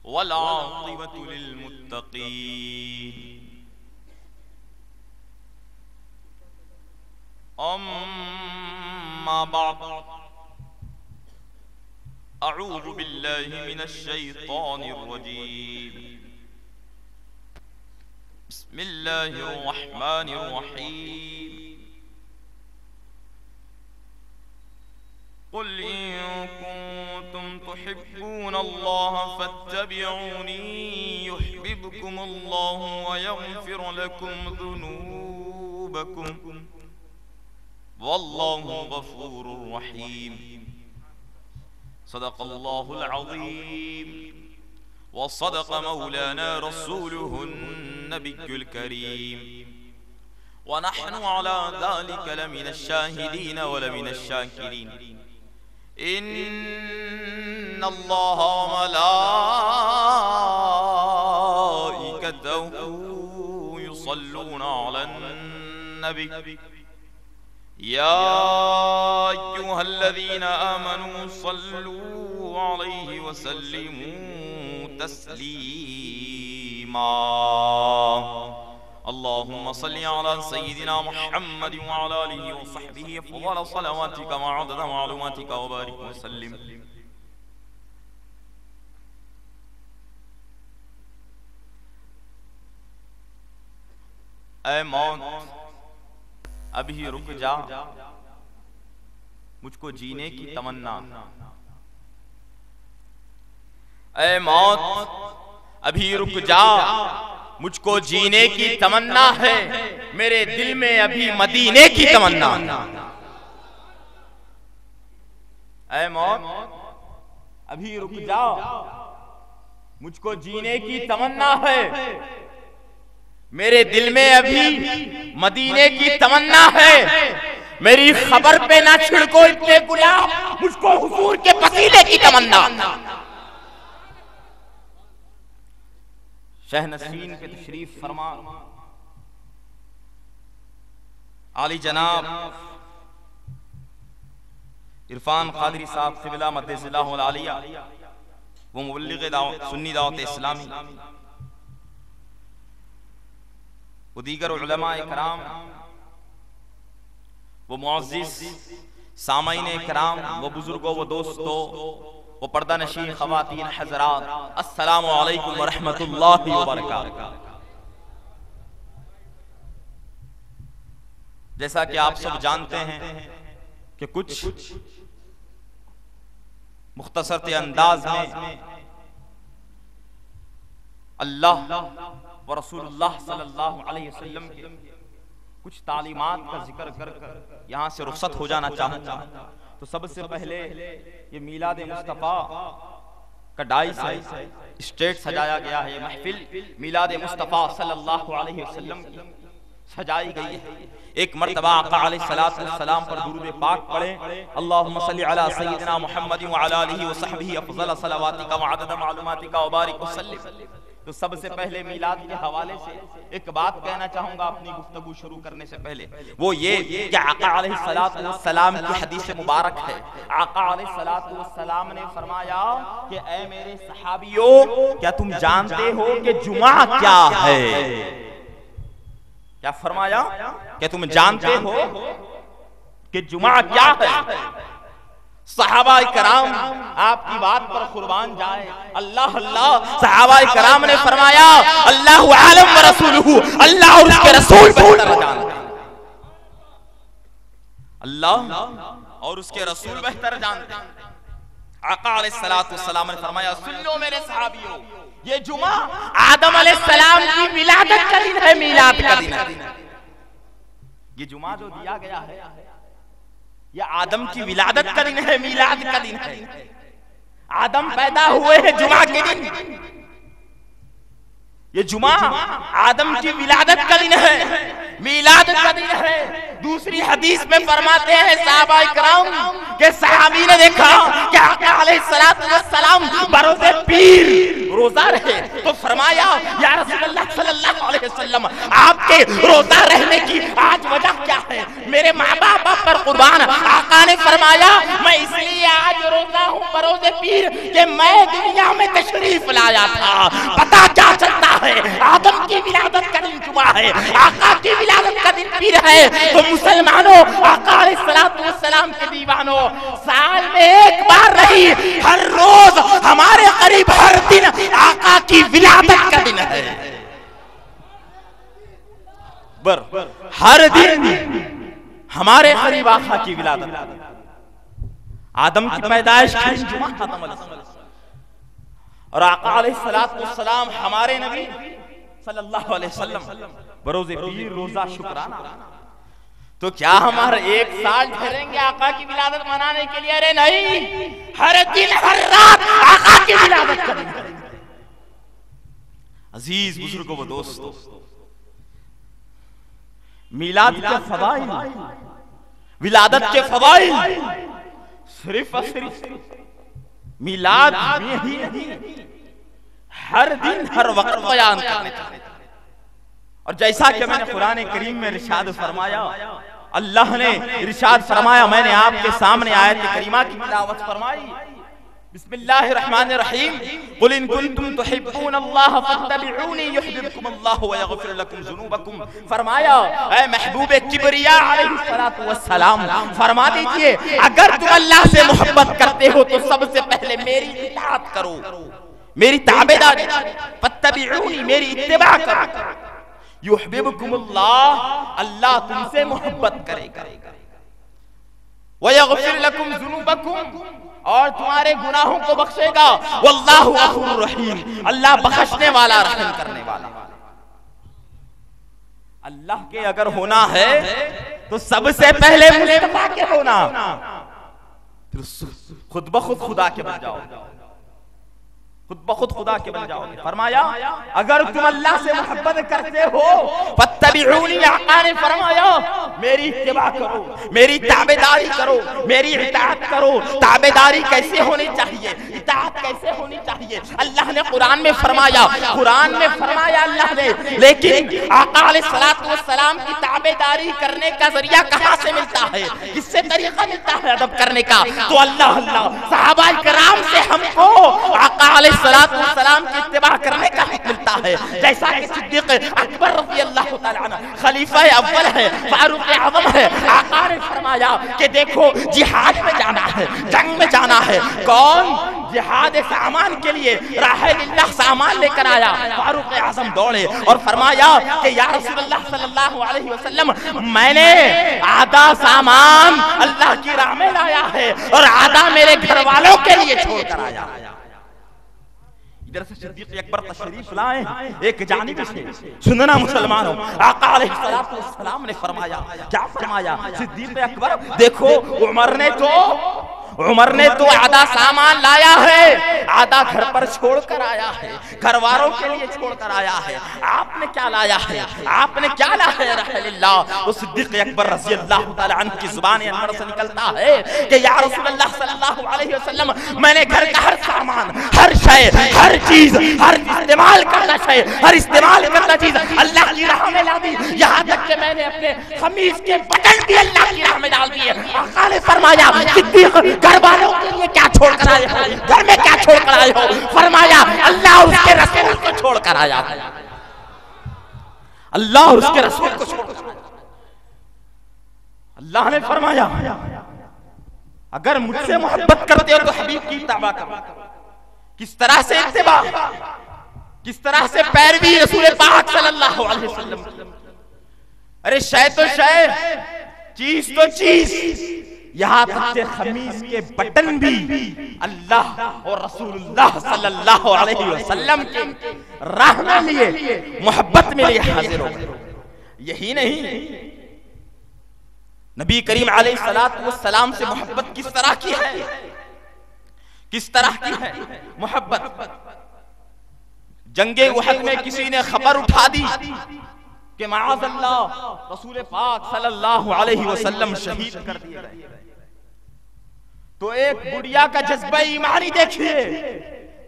वल आक़िबतु लिल मुत्तक़ीन। अम्मा बाद, अऊज़ु बिल्लाहि मिनश शैतानिर रजीम, बिस्मिल्लाहिर रहमानिर रहीम। कुल इन कुंतुम तुहिब्बूनल्लाह फत्तबिऊनी युहिब्बुकुमुल्लाहु व यग़फिर लकुम ज़ुनूबकुम वल्लाहु गफूरुर रहीम। सदक़ल्लाहुल अज़ीम व सदक़ मौलाना रसूलुहुन नबियुल करीम व नहनु अला ज़ालिका लमिनश शाहिदीन व लमिनश शाकिरीन। इन्नल्लाह व मलाइकतहु युसल्लूना अलन नबी या अय्युहल्लज़ीना आमनू सल्लू अलैहि व सल्लिमू तस्लीमा। अल्लाहुम्मा सल्लि अला सय्यिदिना मुहम्मद व अला आलिहि व सहबिहि अफ़ज़ल सलावातिका व अदद मालूमातिका व बारिक व सल्लिम। ऐ मौत अभी रुक जा, मुझको जीने की तमन्ना। ऐ मौत अभी रुक जा, मुझको जीने की तमन्ना है, मेरे दिल में अभी मदीने की तमन्ना। ऐ मौत अभी रुक जा, मुझको जीने की तमन्ना है, मेरे दिल में अभी मदीने की तमन्ना है। मेरी खबर पे ना छिड़को इतने गुलाब, मुझको हुजूर के पसीने की तमन्ना। शहनशीन पे तशरीफ फरमा आली जनाब इरफान कादरी साहब क़िबला मद्दिज़िल्लाहुल आलिया, वो मुबल्लिग़ सुन्नी दावत इस्लामी, वो दीगर उलमा इकराम, वो मुअज़्ज़िज़ सामईन इकराम, वो बुजुर्गों, वो दोस्तों, वो पर्दा नशीन ख़वातीन हज़रात, अस्सलामु अलैकुम व रहमतुल्लाहि व बरकातुहू। जैसा कि आप सब जानते हैं कि कुछ मुख्तसर अंदाज में अल्लाह व रसूलुल्लाह सल्लल्लाहु अलैहि वसल्लम के कुछ तालीमात का जिक्र कर यहाँ से रुखसत हो जाना चाहूँगा। तो सबसे पहले ये मीलाद मुस्तफ़ा का डाई से स्टेज सजाया गया है। ये महफिल मीलाद मुस्तफ़ा सल्लल्लाहु अलैहि वसल्लम की सजाई गई है। एक मर्तबा आका अलैहिस्सलातु वस्सलाम पर दुरूद पाक पढ़े, अल्लाहुम्मा सल्लि अला सय्यिदिना मुहम्मद व अला आलिहि व सहबिहि अफ़ज़ल सलावातिका व अदद मालूमातिका व बारिक व सल्लिम। तो सबसे पहले मीलाद के हवाले से एक बात कहना चाहूंगा अपनी गुफ्तगू शुरू करने से पहले, वो ये कि आका अलैहिस्सलातु वस्सलाम की हदीस मुबारक है। आका अलैहिस्सलातु वस्सलाम ने फरमाया कि ऐ मेरे सहाबियों, क्या तुम जानते हो कि जुमा क्या है? क्या फरमाया? क्या तुम जानते हो कि जुमा क्या है? सहाबा कराम आपकी बात पर कुर्बान जाए, अल्लाह अल्लाह। सहाबा कराम ने फरमाया अल्लाहु आलम व रसूलुहु, अल्लाह और उसके रसूल बेहतर जानते हैं। अल्लाह और उसके रसूल बेहतर जानते हैं। आका अलैहिस्सलातु वस्सलाम ने फरमाया, सुन लो मेरे सहाबियों, ये जुमा आदम अलैहिस्सलाम की विलादत का दिन है, मीलाद का दिन है। ये जुमा जो दिया गया है, ये आदम की विलादत का दिन है, मीलाद का दिन है। आदम पैदा हुए हैं जुमा के दिन। ये जुमा आदम की विलादत का दिन है, मीलाद का दिन है। दूसरी हदीस में फरमाते हैं सहाबा इकराम के सहाबी ने देखा कि आका अलैहिस्सलातु वस्सलाम बरोज़े पीर रोजा रहे, तो फरमाया या रसूलल्लाह सल्लल्लाहु अलैहि वसल्लम, आपके रोजा रहने की आज वजह क्या है? मेरे माँ बाप पर कुर्बान। आका ने फरमाया मैं इसलिए आज रोजा हूँ बरोज़े पीर कि मैं दुनिया में तशरीफ लाया था। पता क्या चलता है? आदम की विलादत का दिन जुमा है, आका की विलादत का दिन पीर है। तो मुसलमानों, आका अलैहिस्सलातु वस्सलाम के दीवानों, साल में एक बार नहीं, हर रोज हमारे करीब हर दिन आका की विलादत का दिन है। हर दिन हमारे करीब आका की विलादत। आदम की पैदाइश का दिन जुमा खत्म और आका अलैहिस्सलातु वस्सलाम हमारे नबी सल्लल्लाहु अलैहि वसल्लम बरोज़े पीर रोजा शुक्राना। तो क्या हमारे एक साल ठहरेंगे आका की विलादत मनाने के लिए? अरे नहीं, हर दिन हर रात आका की विलादत करेंगे। अजीज बुजुर्गों व दोस्तों, मिलाद के फवाइल, विलादत के फवाइल सिर्फ और सिर्फ मिलाद में ही नहीं, हर दिन हर वक्त बयान करने चाहिए। और जैसा कि मैंने कुरान करीम में इरशाद फरमाया, अल्लाह ने इरशाद फरमाया, मैंने आपके सामने आयत करीमा की तिलावत फरमाई। बिस्मिल्लाहिर्रहमानिर्रहीम, कुल इन कुंतुम तुहिब्बूनल्लाह फत्तबिऊनी युहिब्बुकुमुल्लाह व यगफिर लकुम ज़ुनूबकुम। फरमाया, ऐ महबूब किबरिया अलैहिस्सलातु वस्सलाम, फरमा दीजिए अगर तुम अल्लाह से मोहब्बत करते हो तो सबसे पहले मेरी इताअत करो, मेरी ताबेदारी, फत्तबिऊनी, मेरी इत्तिबा करो, युहिब्बुकुमुल्लाह, अल्लाह तुमसे मोहब्बत करेगा, व यगफिर लकुम ज़ुनूबकुम, और तुम्हारे गुनाहों को बख्शेगा, वल्लाहु गफूरुर रहीम, अल्लाह बख्शने वाला, रहम करने वाला। अल्लाह के अगर होना है तो सबसे पहले मुस्तफा के होना, खुद ब खुद खुदा के बन जाओ, खुद ब खुद खुदा के बन जाओगे। फरमाया अगर तुम अल्लाह से मोहब्बत करते हो, फत्तबिऊनी, आका ने फरमाया मेरी इत्तिबा करो, मेरी ताबेदारी करो, मेरी इताअत करो। ताबेदारी कैसे होनी चाहिए, इताअत कैसे होनी चाहिए, अल्लाह ने कुरान में फरमाया, कुरान में फरमाया अल्लाह ने। लेकिन आका अलैहिस्सलातु वस्सलाम की ताबेदारी करने का जरिया कहां से मिलता है, किससे तरीका मिलता है अदब करने का? तो अल्लाह अल्लाह सहाबा किराम से हमको आका सलाम की इत्तिबा करने का हक मिलता है। जैसा कि सिद्दीक़ अकबर रज़ी अल्लाह तआला अन्हु खलीफा अव्वल है, फारूक आज़म है, आका ने फरमाया कि देखो जिहाद में जाना है, जंग में जाना है। कौन जिहाद सामान के लिए राह-ए-इल्लाह सामान लेकर आया, फारूक आज़म दौड़े और फरमाया कि या रसूलल्लाह सल्लल्लाहु अलैहि वसल्लम, मैंने आधा सामान अल्लाह की राह में लाया है और आधा मेरे घर वालों के लिए छोड़कर आया। इधर से सिद्दीक़ अकबर तशरीफ लाए, एक जानिब से सुनना मुसलमानों, आका अलैहिस्सलातु वस्सलाम ने फरमाया, क्या फरमाया? सिद्दीक़ अकबर देखो, उमर ने तो आधा सामान लाया है, आधा घर पर छोड़कर आया है, घर वालों के लिए छोड़कर आया है। आपने क्या लाया है, आपने क्या लाया है रहलिल्लाह? तो सिद्दीक़ अकबर रज़ी अल्लाह तआला अन्हु की ज़ुबान अनवर से निकलता है कि या रसूलल्लाह सल्लल्लाहु अलैहि वसल्लम, मैंने घर का हर सामान, हर शय, हर चीज, हर इस्तेमाल करना शय, हर इस्तेमाल करना चीज अल्लाह की राह में ला दी। यहाँ तक कि मैंने अपने खमीस के बटन भी अल्लाह की राह में डाल दिए। आका ने फरमाया सिद्दीक़ घर वालों के लिए क्या छोड़ कर आए हो, घर में क्या छोड़ कर आए हो? फरमाया अल्लाह उसके रसूल को छोड़ कर आया, अल्लाह उसके रसूल को छोड़ कर आया। अल्लाह ने फरमाया अगर मुझसे मोहब्बत करते हो तो हबीब की इत्तिबा करो। किस तरह से इत्तिबा, किस तरह से पैरवी रसूल पाक सल्लल्लाहु अलैहि वसल्लम। अरे शय तो शय, चीज तो चीज, यहाँ तक के खमीस के बटन भी अल्लाह और रसूलुल्लाह सल्लल्लाहु अलैहि वसल्लम के राह में लिए, मोहब्बत में लिए हाजिर हो गए। यही नहीं, नबी करीम अलैहिस्सलातु वस्सलाम से मोहब्बत किस तरह की है, किस तरह की है मोहब्बत? जंगे उहद में किसी ने खबर उठा दी कि माअज़ल्लाह रसूल पाक सल्लल्लाहु अलैहि वसल्लम शहीद कर दिए गए। तो एक बुढ़िया का जज्बा ईमानी देखिए,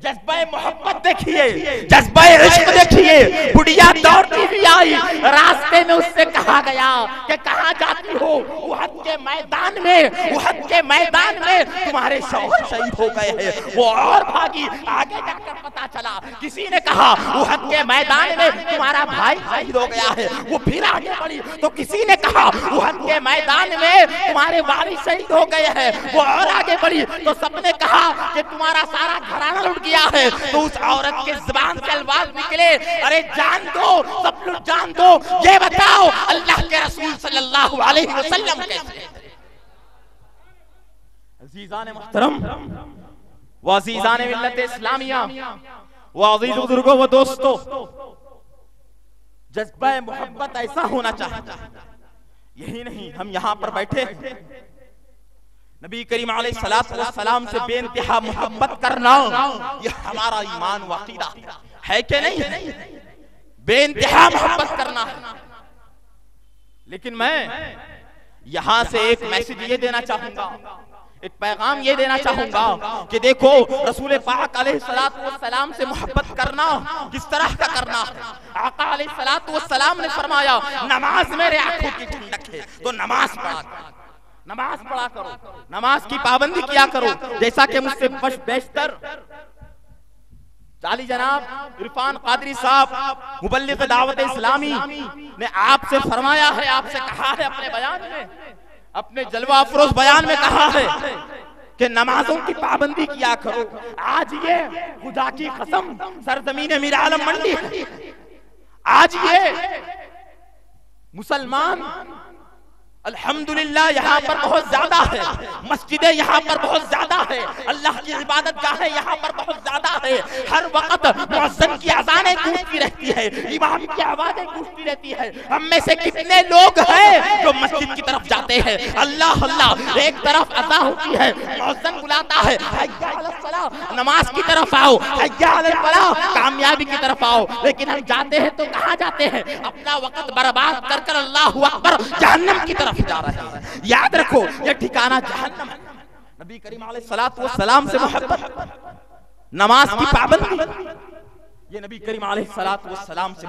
जज्बा मोहब्बत देखिए, जज्बा इश्क देखिए। बुढ़िया दौड़ती हुई आई, रास्ते में उससे कहा गया कि कहाँ जाती हो? उहद के मैदान में, उहद के मैदान में तुम्हारे शौहर शहीद हो गए हैं। वो और भागी, आगे जाकर पता चला किसी ने कहा उहद के मैदान में तुम्हारा भाई शहीद हो गया है। वो फिर आगे बढ़ी तो किसी ने कहा उहद के मैदान में तुम्हारे वालिद शहीद हो गए हैं। वो और आगे बढ़ी तो सबने कहा कि तुम्हारा सारा घराना लुट गया है। तो उस औरत के जुबान से अल्फाज निकले, अरे जान दो, सब लोग जान दो, ये बताओ अल्लाह के रसूल सल्लल्लाहु अलैहि वसल्लम कैसे? अजीजान मुहतरम व अजीजान मिल्लत इस्लामिया व अजीज बुजुर्गों व दोस्तों, जज्बा मोहब्बत ऐसा होना चाहिए, यही नहीं, हम यहाँ पर बैठे नबी करीम अलैहिस्सलाम से बेइंतहा मोहब्बत करना यह हमारा ईमान व अकीदा है कि नहीं? बेइंतहा मोहब्बत करना। लेकिन मैं यहां से एक मैसेज ये देना चाहूंगा, एक पैगाम ये देना चाहूंगा कि देखो रसूल पाक अलैहिस्सलाम से मोहब्बत करना किस तरह का करना है। आका अलैहिस्सलाम ने फरमाया नमाज मेरे आंखों की ठंडक है, तो नमाज पढ़ा करो, नमाज की पाबंदी किया करो। जैसा कि मुझसे बेशतर चाली जनाब इरफान कादरी साहब मुबल्लिग दावत इस्लामी ने आपसे फरमाया है, आपसे कहा है अपने बयान में, अपने जलवा अफरोज बयान में कहा है कि नमाजों की पाबंदी किया करो। आज ये खुदा की कसम सरजमीन मीर आलम मंडी है, आज ये मुसलमान अल्हम्दुलिल्लाह यहाँ पर बहुत ज्यादा है, मस्जिदें यहाँ पर बहुत ज्यादा है, अल्लाह की इबादत गाहें यहाँ पर बहुत ज्यादा है। हर वक्त मुअज्जिन की अज़ानें गूंजती रहती है, इमाम की आवाजें गूंजती रहती है। हम में से कितने लोग हैं जो मस्जिद की तरफ जाते हैं, अल्लाह अल्लाह एक तरफ अज़ा होती है, मुअज्जिन बुलाता है हय्या अलस सलाह, नमाज की तरफ आओ, हय्या अलल फलाह, कामयाबी की तरफ आओ। लेकिन हम जाते हैं तो कहाँ जाते हैं? अपना वक्त बर्बाद कर कर अल्लाहु अकबर जहन्नम की तरफ जा रहे हैं। याद रखो ये ठिकाना जहन्नम है। नबी करीम अलैहिस्सलाम से मोहब्बत, नमाज की पाबंदी, ये नबी करीम अलैहिस्सलाम से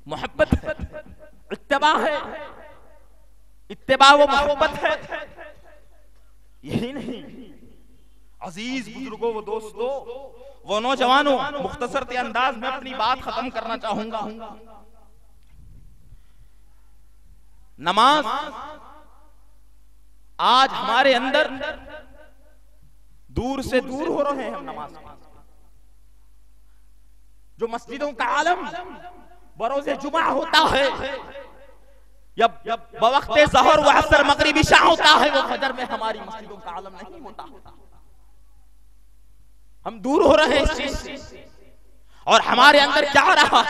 मोहब्बत है, इत्तिबा है, इत्तिबा वो मोहब्बत है। यही नहीं अजीज बुजुर्गों व दोस्तों वो नौजवानों, मुख्तसर के अंदाज में अपनी बात खत्म करना चाहूंगा। नमाज आज हमारे अंदर दूर से दूर हो रहे हैं हम नमाज से। जो मस्जिदों का आलम बरोज़े जुमा होता है या बवक्ते ज़हर व असर मगरिब इशा होता है, वो फजर में हमारी मस्जिदों का आलम नहीं होता। हम दूर हो रहे हैं इस चीज से। और हमारे अंदर क्या रहा?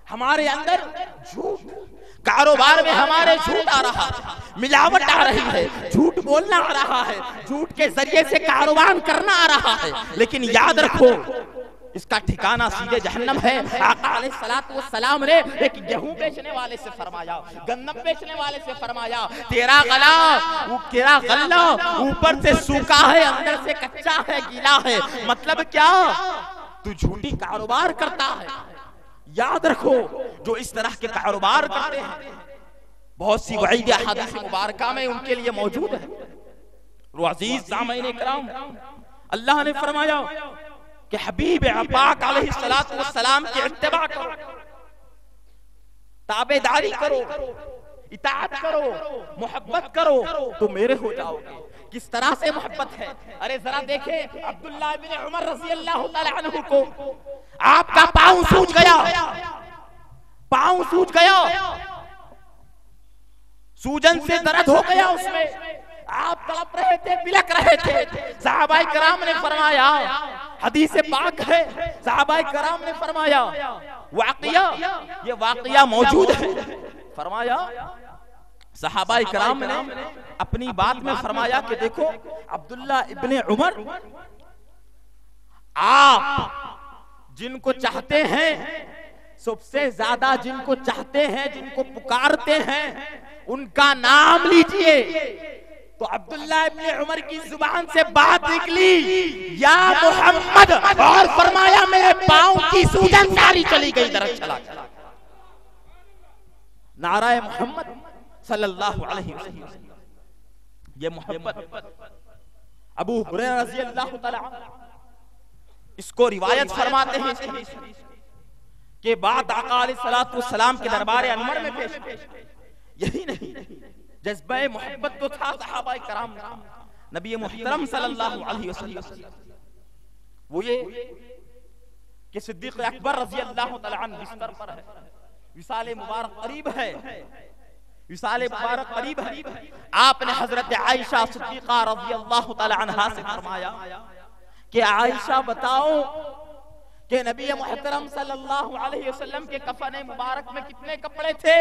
हमारे अंदर झूठ, कारोबार में हमारे झूठ आ रहा है, मिलावट आ रही है, झूठ बोलना आ रहा है, झूठ के जरिए से कारोबार करना आ रहा है। लेकिन याद रखो इसका ठिकाना सीधे जहन्नम है। आका अलैहिस्सलाम ने एक गेहूं बेचने वाले से फरमाया, गन्नम बेचने वाले से फरमाया, तेरा गल्ला ऊपर से सूखा है, अंदर से कच्चा है, गीला है। मतलब क्या? तू झूठी कारोबार करता है। याद रखो जो इस तरह के कारोबार करते हैं, बहुत सी वईद हदीस मुबारका में उनके लिए मौजूद है। अज़ीज़ सामईन इकराम, अल्लाह ने फरमाया कि हबीब पाक अलैहिस्सलाम की इत्तिबा करो, ताबेदारी करो, इताअत करो, मोहब्बत करो तो मेरे हो जाओगे। किस तरह से मोहब्बत है? अरे जरा देखे अब्दुल्लाह इब्न उमर रज़ी अल्लाह तआला अन्हु को आपका पांव सूज गया, पांव सूज गया, सूजन से दर्द हो गया उसमें, आप तड़प रहे थे, बिलक रहे थे। सहाबाए कराम ने फरमाया, हदीस पाक है, सहाबाए कराम ने फरमाया वाक़िया, ये वाक़िया मौजूद है। फरमाया सहाबाए कराम ने अपनी बात में फरमाया कि देखो अब्दुल्ला इब्ने उमर, आप जिनको चाहते हैं, सबसे ज्यादा जिनको चाहते हैं, जिनको पुकारते हैं, उनका नाम लीजिए। तो अब्दुल्ला इब्ने उमर की जुबान से बात निकली या मोहम्मद, और फरमाया मेरे पांव की सूजन सारी चली गई, दर्द चला गया। नाराए मोहम्मद सल्लल्लाहु अलैहि वसल्लम, ये मोहब्बत। अबू हुरैरा रज़ी अल्लाह तआला इसको रिवायत फरमाते हैं कि बात आका अलैहिस्सलाम के दरबार अनवर में पेश। यही नहीं जज्बा मोहब्बत तो था सहाबाए कराम, नबी मुहतरम सल्लल्लाहु अलैहि वसल्लम, वो ये कि सिद्दीक़ अकबर रज़ी अल्लाह तआला अन्हु बिस्तर पर है, विसाल मुबारक करीब है, विसाल मुबारक करीब है। आपने हजरत आयशा सिद्दीक़ा रज़ी अल्लाह तआला अन्हा से फरमाया कि आयशा बताओ कि नबी मुहतरम सल्लल्लाहु अलैहि वसल्लम के कफन मुबारक में कितने कपड़े थे?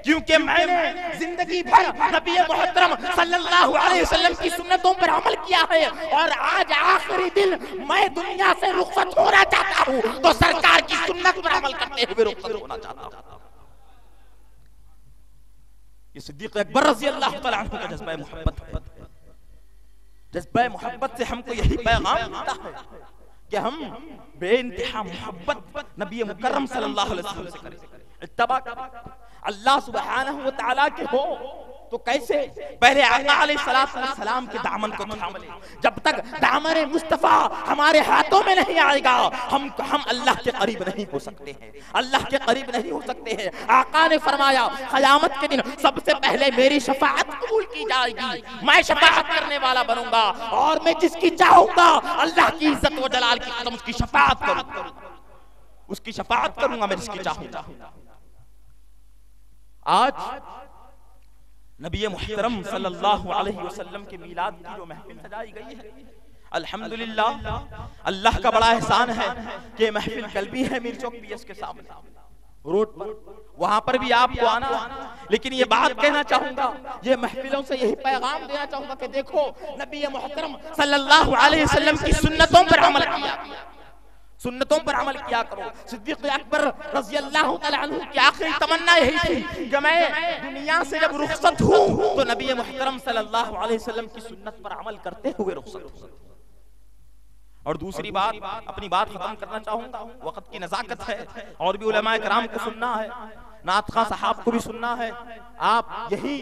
क्योंकि मैंने जिंदगी भर नबी मोहतरम सल्लल्लाहु अलैहि वसल्लम की सुन्नतों पर अमल किया है और आज आखिरी दिन मैं दुनिया से रुखसत होना चाहता हूं तो सरकार की सुन्नत पर अमल करते हुए रुखसत होना चाहता हूं। ये सिद्दीक अकबर रज़ी अल्लाह तआला अन्हु का जज्बा मोहब्बत है। जज्बा मोहब्बत से हमको यही पैगाम मिलता है कि हम बेइंतहा मोहब्बत नबी मुकर्रम सल्लल्लाहु अलैहि वसल्लम से करें, इत्तबा करें। अल्लाह सुब्हानहु व तआला के हो तो कैसे पहले आका अलैहिस्सलाम के दामन को थाम ले। जब तक दामन मुस्तफा हमारे हाथों में नहीं आएगा हम अल्लाह के करीब नहीं हो सकते हैं, अल्लाह के करीब नहीं हो सकते हैं। आका ने फरमाया क़यामत के दिन सबसे पहले मेरी शफाअत कबूल की जाएगी, मैं शफाअत करने वाला बनूंगा और मैं जिसकी चाहूंगा अल्लाह की इज्जत व जलाल की कसम उसकी शफाअत करूंगा, उसकी शफाअत करूंगा मैं जिसकी चाहूंगा। आज नबी मुहतरम सल्लल्लाहु अलैहि वसल्लम के मीलाद की जो महफिल सजाई गई है, अल्हम्दुलिल्लाह अल्लाह का बड़ा एहसान है कि महफिल कल भी है मीर चौक पीएस के सामने रोड पर, वहां पर भी आपको आना। लेकिन ये बात कहना चाहूंगा, ये महफिलों से यही पैगाम देना चाहूंगा कि देखो नबी मुहतरम सल्लल्लाहु अलैहि वसल्लम की सुन्नतों पर अमल किया, सुन्नतों पर अमल किया करो। सिद्दीक अकबर रज़ी अल्लाह तआला अन्हु की आखिरी तमन्ना यही थी कि मैं दुनिया से जब रुखसत हूं तो नबी मुहतरम सल्लल्लाहु अलैहि वसल्लम की सुन्नत पर अमल करते हुए रुखसत हूं। और दूसरी बात, अपनी बात खत्म करना चाहूंगा, वक्त की नजाकत है और भी उलमाए किराम को सुनना है, नात खां साहब को भी सुनना है। आप यही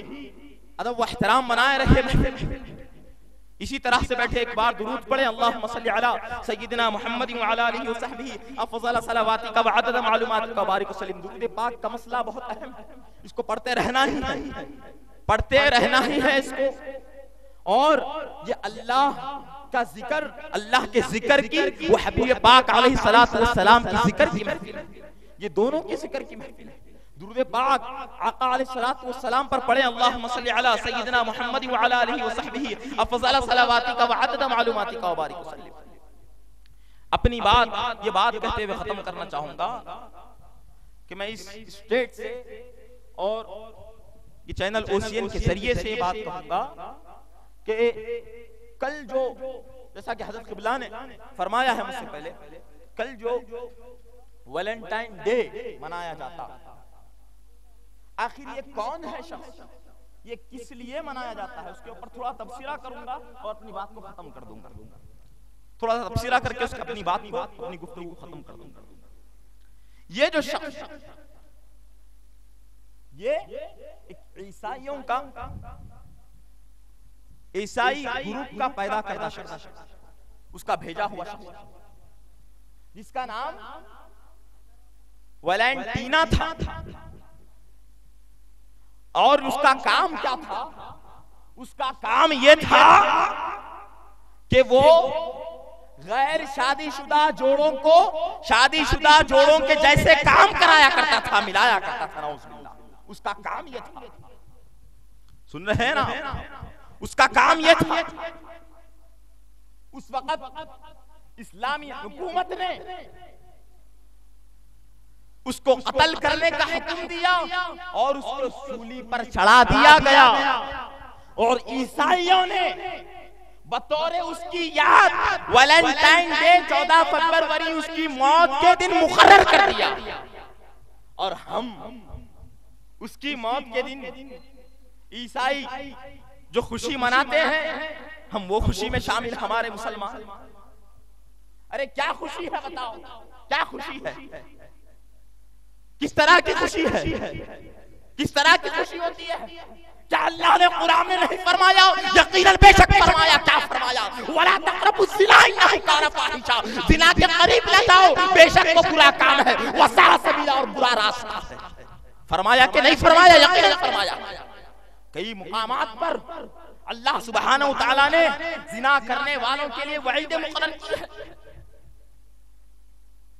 अदब व एहतराम बनाए रहे, इसी तरह से बैठे एक बार दुरूद पढ़े, अल्लाहुम्मा सल्ली अला सय्यिदिना मुहम्मदिन व अला आलिहि व सहबिहि अफज़ल सलावातिका व अदद मालूमातिका व बारिक वसल्लिम। दुरूद पाक का मसला बहुत अहम है, इसको पढ़ते रहना ही है, पढ़ते रहना ही है इसको। और ये अल्लाह का जिक्र, अल्लाह के जिक्र की वो हबीब पाक अलैहि सलातु व सलाम की जिक्र की महफिल है, ये दोनों के जिक्र की महफिल है। दुरूद पाक आका अलैहिस्सलातु वस्सलाम पर पढ़े, अल्लाहुम्मा सल्ली अला सय्यिदिना मुहम्मद व अला आलिहि व सहबिहि अफज़ल सलावातिका व अदद मालूमातिका व बारिक वसल्लिम। अपनी बात ये बात कहते हुए खत्म करना चाहूंगा कि मैं इस स्टेट से और ये चैनल ओशियन के जरिए से ये बात कहूंगा कि कल जो, जैसा कि हज़रत क़िबला ने फरमाया है मुझसे पहले, कल जो वैलेंटाइन डे मनाया जाता, आखिर ये कौन है शख्स, ये किस लिए मनाया जाता है, उसके ऊपर थोड़ा तबसीरा करूंगा और अपनी बात को खत्म कर दूंगा। थोड़ा सा तबसीरा करके उसकी अपनी बात को, अपनी गुफ्तगू को खत्म कर दूंगा। ये जो शख्स, ये ईसाइयों का, ईसाई ग्रुप का पैदा करता शख्स, उसका भेजा हुआ शख्स, जिसका नाम वैलेंटीना था। और उसका काम क्या था? उसका काम यह था कि वो गैर शादीशुदा जोड़ों को शादीशुदा जोड़ों के जैसे काम कराया करता था, मिलाया करता था। नाउज़ुबिल्लाह, उसका काम यह था। सुन रहे हैं ना? उसका काम यह था। उस वक्त इस्लामी हुकूमत ने उसको कत्ल करने का हुक्म दिया और उसको सूली पर चढ़ा दिया गया। और ईसाइयों ने बतौर उसकी याद वैलेंटाइन डे 14 फरवरी उसकी मौत के दिन मुकर्रर कर दिया। और हम उसकी मौत के दिन ईसाई जो खुशी मनाते हैं, हम वो खुशी में शामिल, हमारे मुसलमान। अरे क्या खुशी है बताओ, क्या खुशी है? किस तरह की खुशी है? किस तरह की खुशी होती है? क्या अल्लाह ने कुरान में नहीं फरमाया? यकीनन बेशक फरमाया। क्या फरमाया? वला तक़रबुज़ ज़िना इन्नहु काना फ़ाहिशा, ज़िना के करीब न जाओ, बेशक वो बुरा काम है। वसा सबीला, और बुरा रास्ता है। फरमाया कि नहीं फरमाया? यकीनन फरमाया। कई मुकामात पर अल्लाह सुब्हानहु व तआला ने ज़िना करने वालों के लिए वईद मुक़र्रर की है।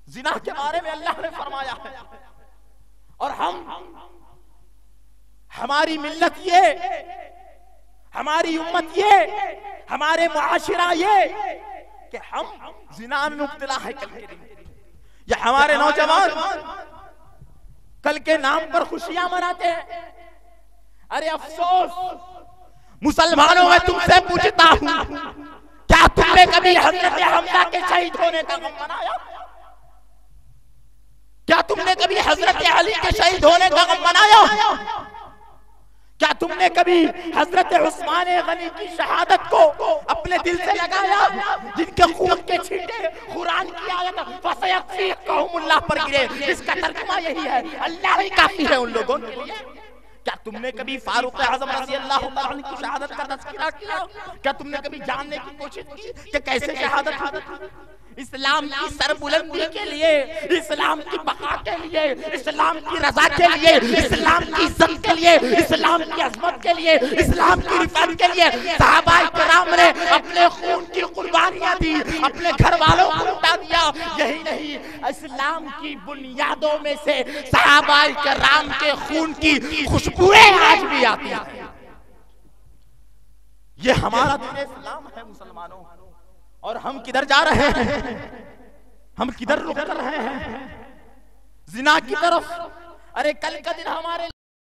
ज़िना के बारे में अल्लाह ने फरमाया है। और हमारी मिल्लत ये, हमारी उम्मत ये, हमारे मुआशिरा ये कि हम ज़िना में मुब्तला है। कल के दिन या हमारे नौजवान कल के नाम पर खुशियां मनाते हैं, अरे अफसोस मुसलमानों, मैं तुमसे पूछता हूं, क्या तुमने कभी हजरत हमजा के शहीद होने का गम मनाया? क्या तुमने कभी हजरत अली के शहीद होने का गम मनाया? क्या तुमने कभी हजरत उस्मान गनी की शहादत को अपने दिल से लगाया, जिनके खून के छींटे कुरान की आयत फसयक्फीकुमुल्लाह पर गिरे? इसका तर्जुमा यही है, अल्लाह ही काफी है उन लोगों के लिए। क्या तुमने कभी फारूक आज़म रज़ी अल्लाह तआला अन्हु की शहादत का तज़किरा किया? क्या तुमने कभी जानने की कोशिश की कि कैसे शहादत हुई? इस्लाम की सरबुलंदी के लिए, इस्लाम की बका के लिए, इस्लाम की रजा के लिए, इस्लाम की इज्जत के लिए, इस्लाम की अजमत के लिए, इस्लाम की रिफत के लिए सहाबाए किराम ने अपने खून की कुर्बानियां दी, अपने घर वालों को लुटा दिया। यही नहीं, इस्लाम की बुनियादों में से सहाबाए किराम के खून की खुशबुएं आज भी आती हैं। ये हमारा दीन इस्लाम है मुसलमानों। और हम किधर जा रहे हैं? हम किधर रुख कर रहे हैं? जिना की तरफ। अरे कल का दिन हमारे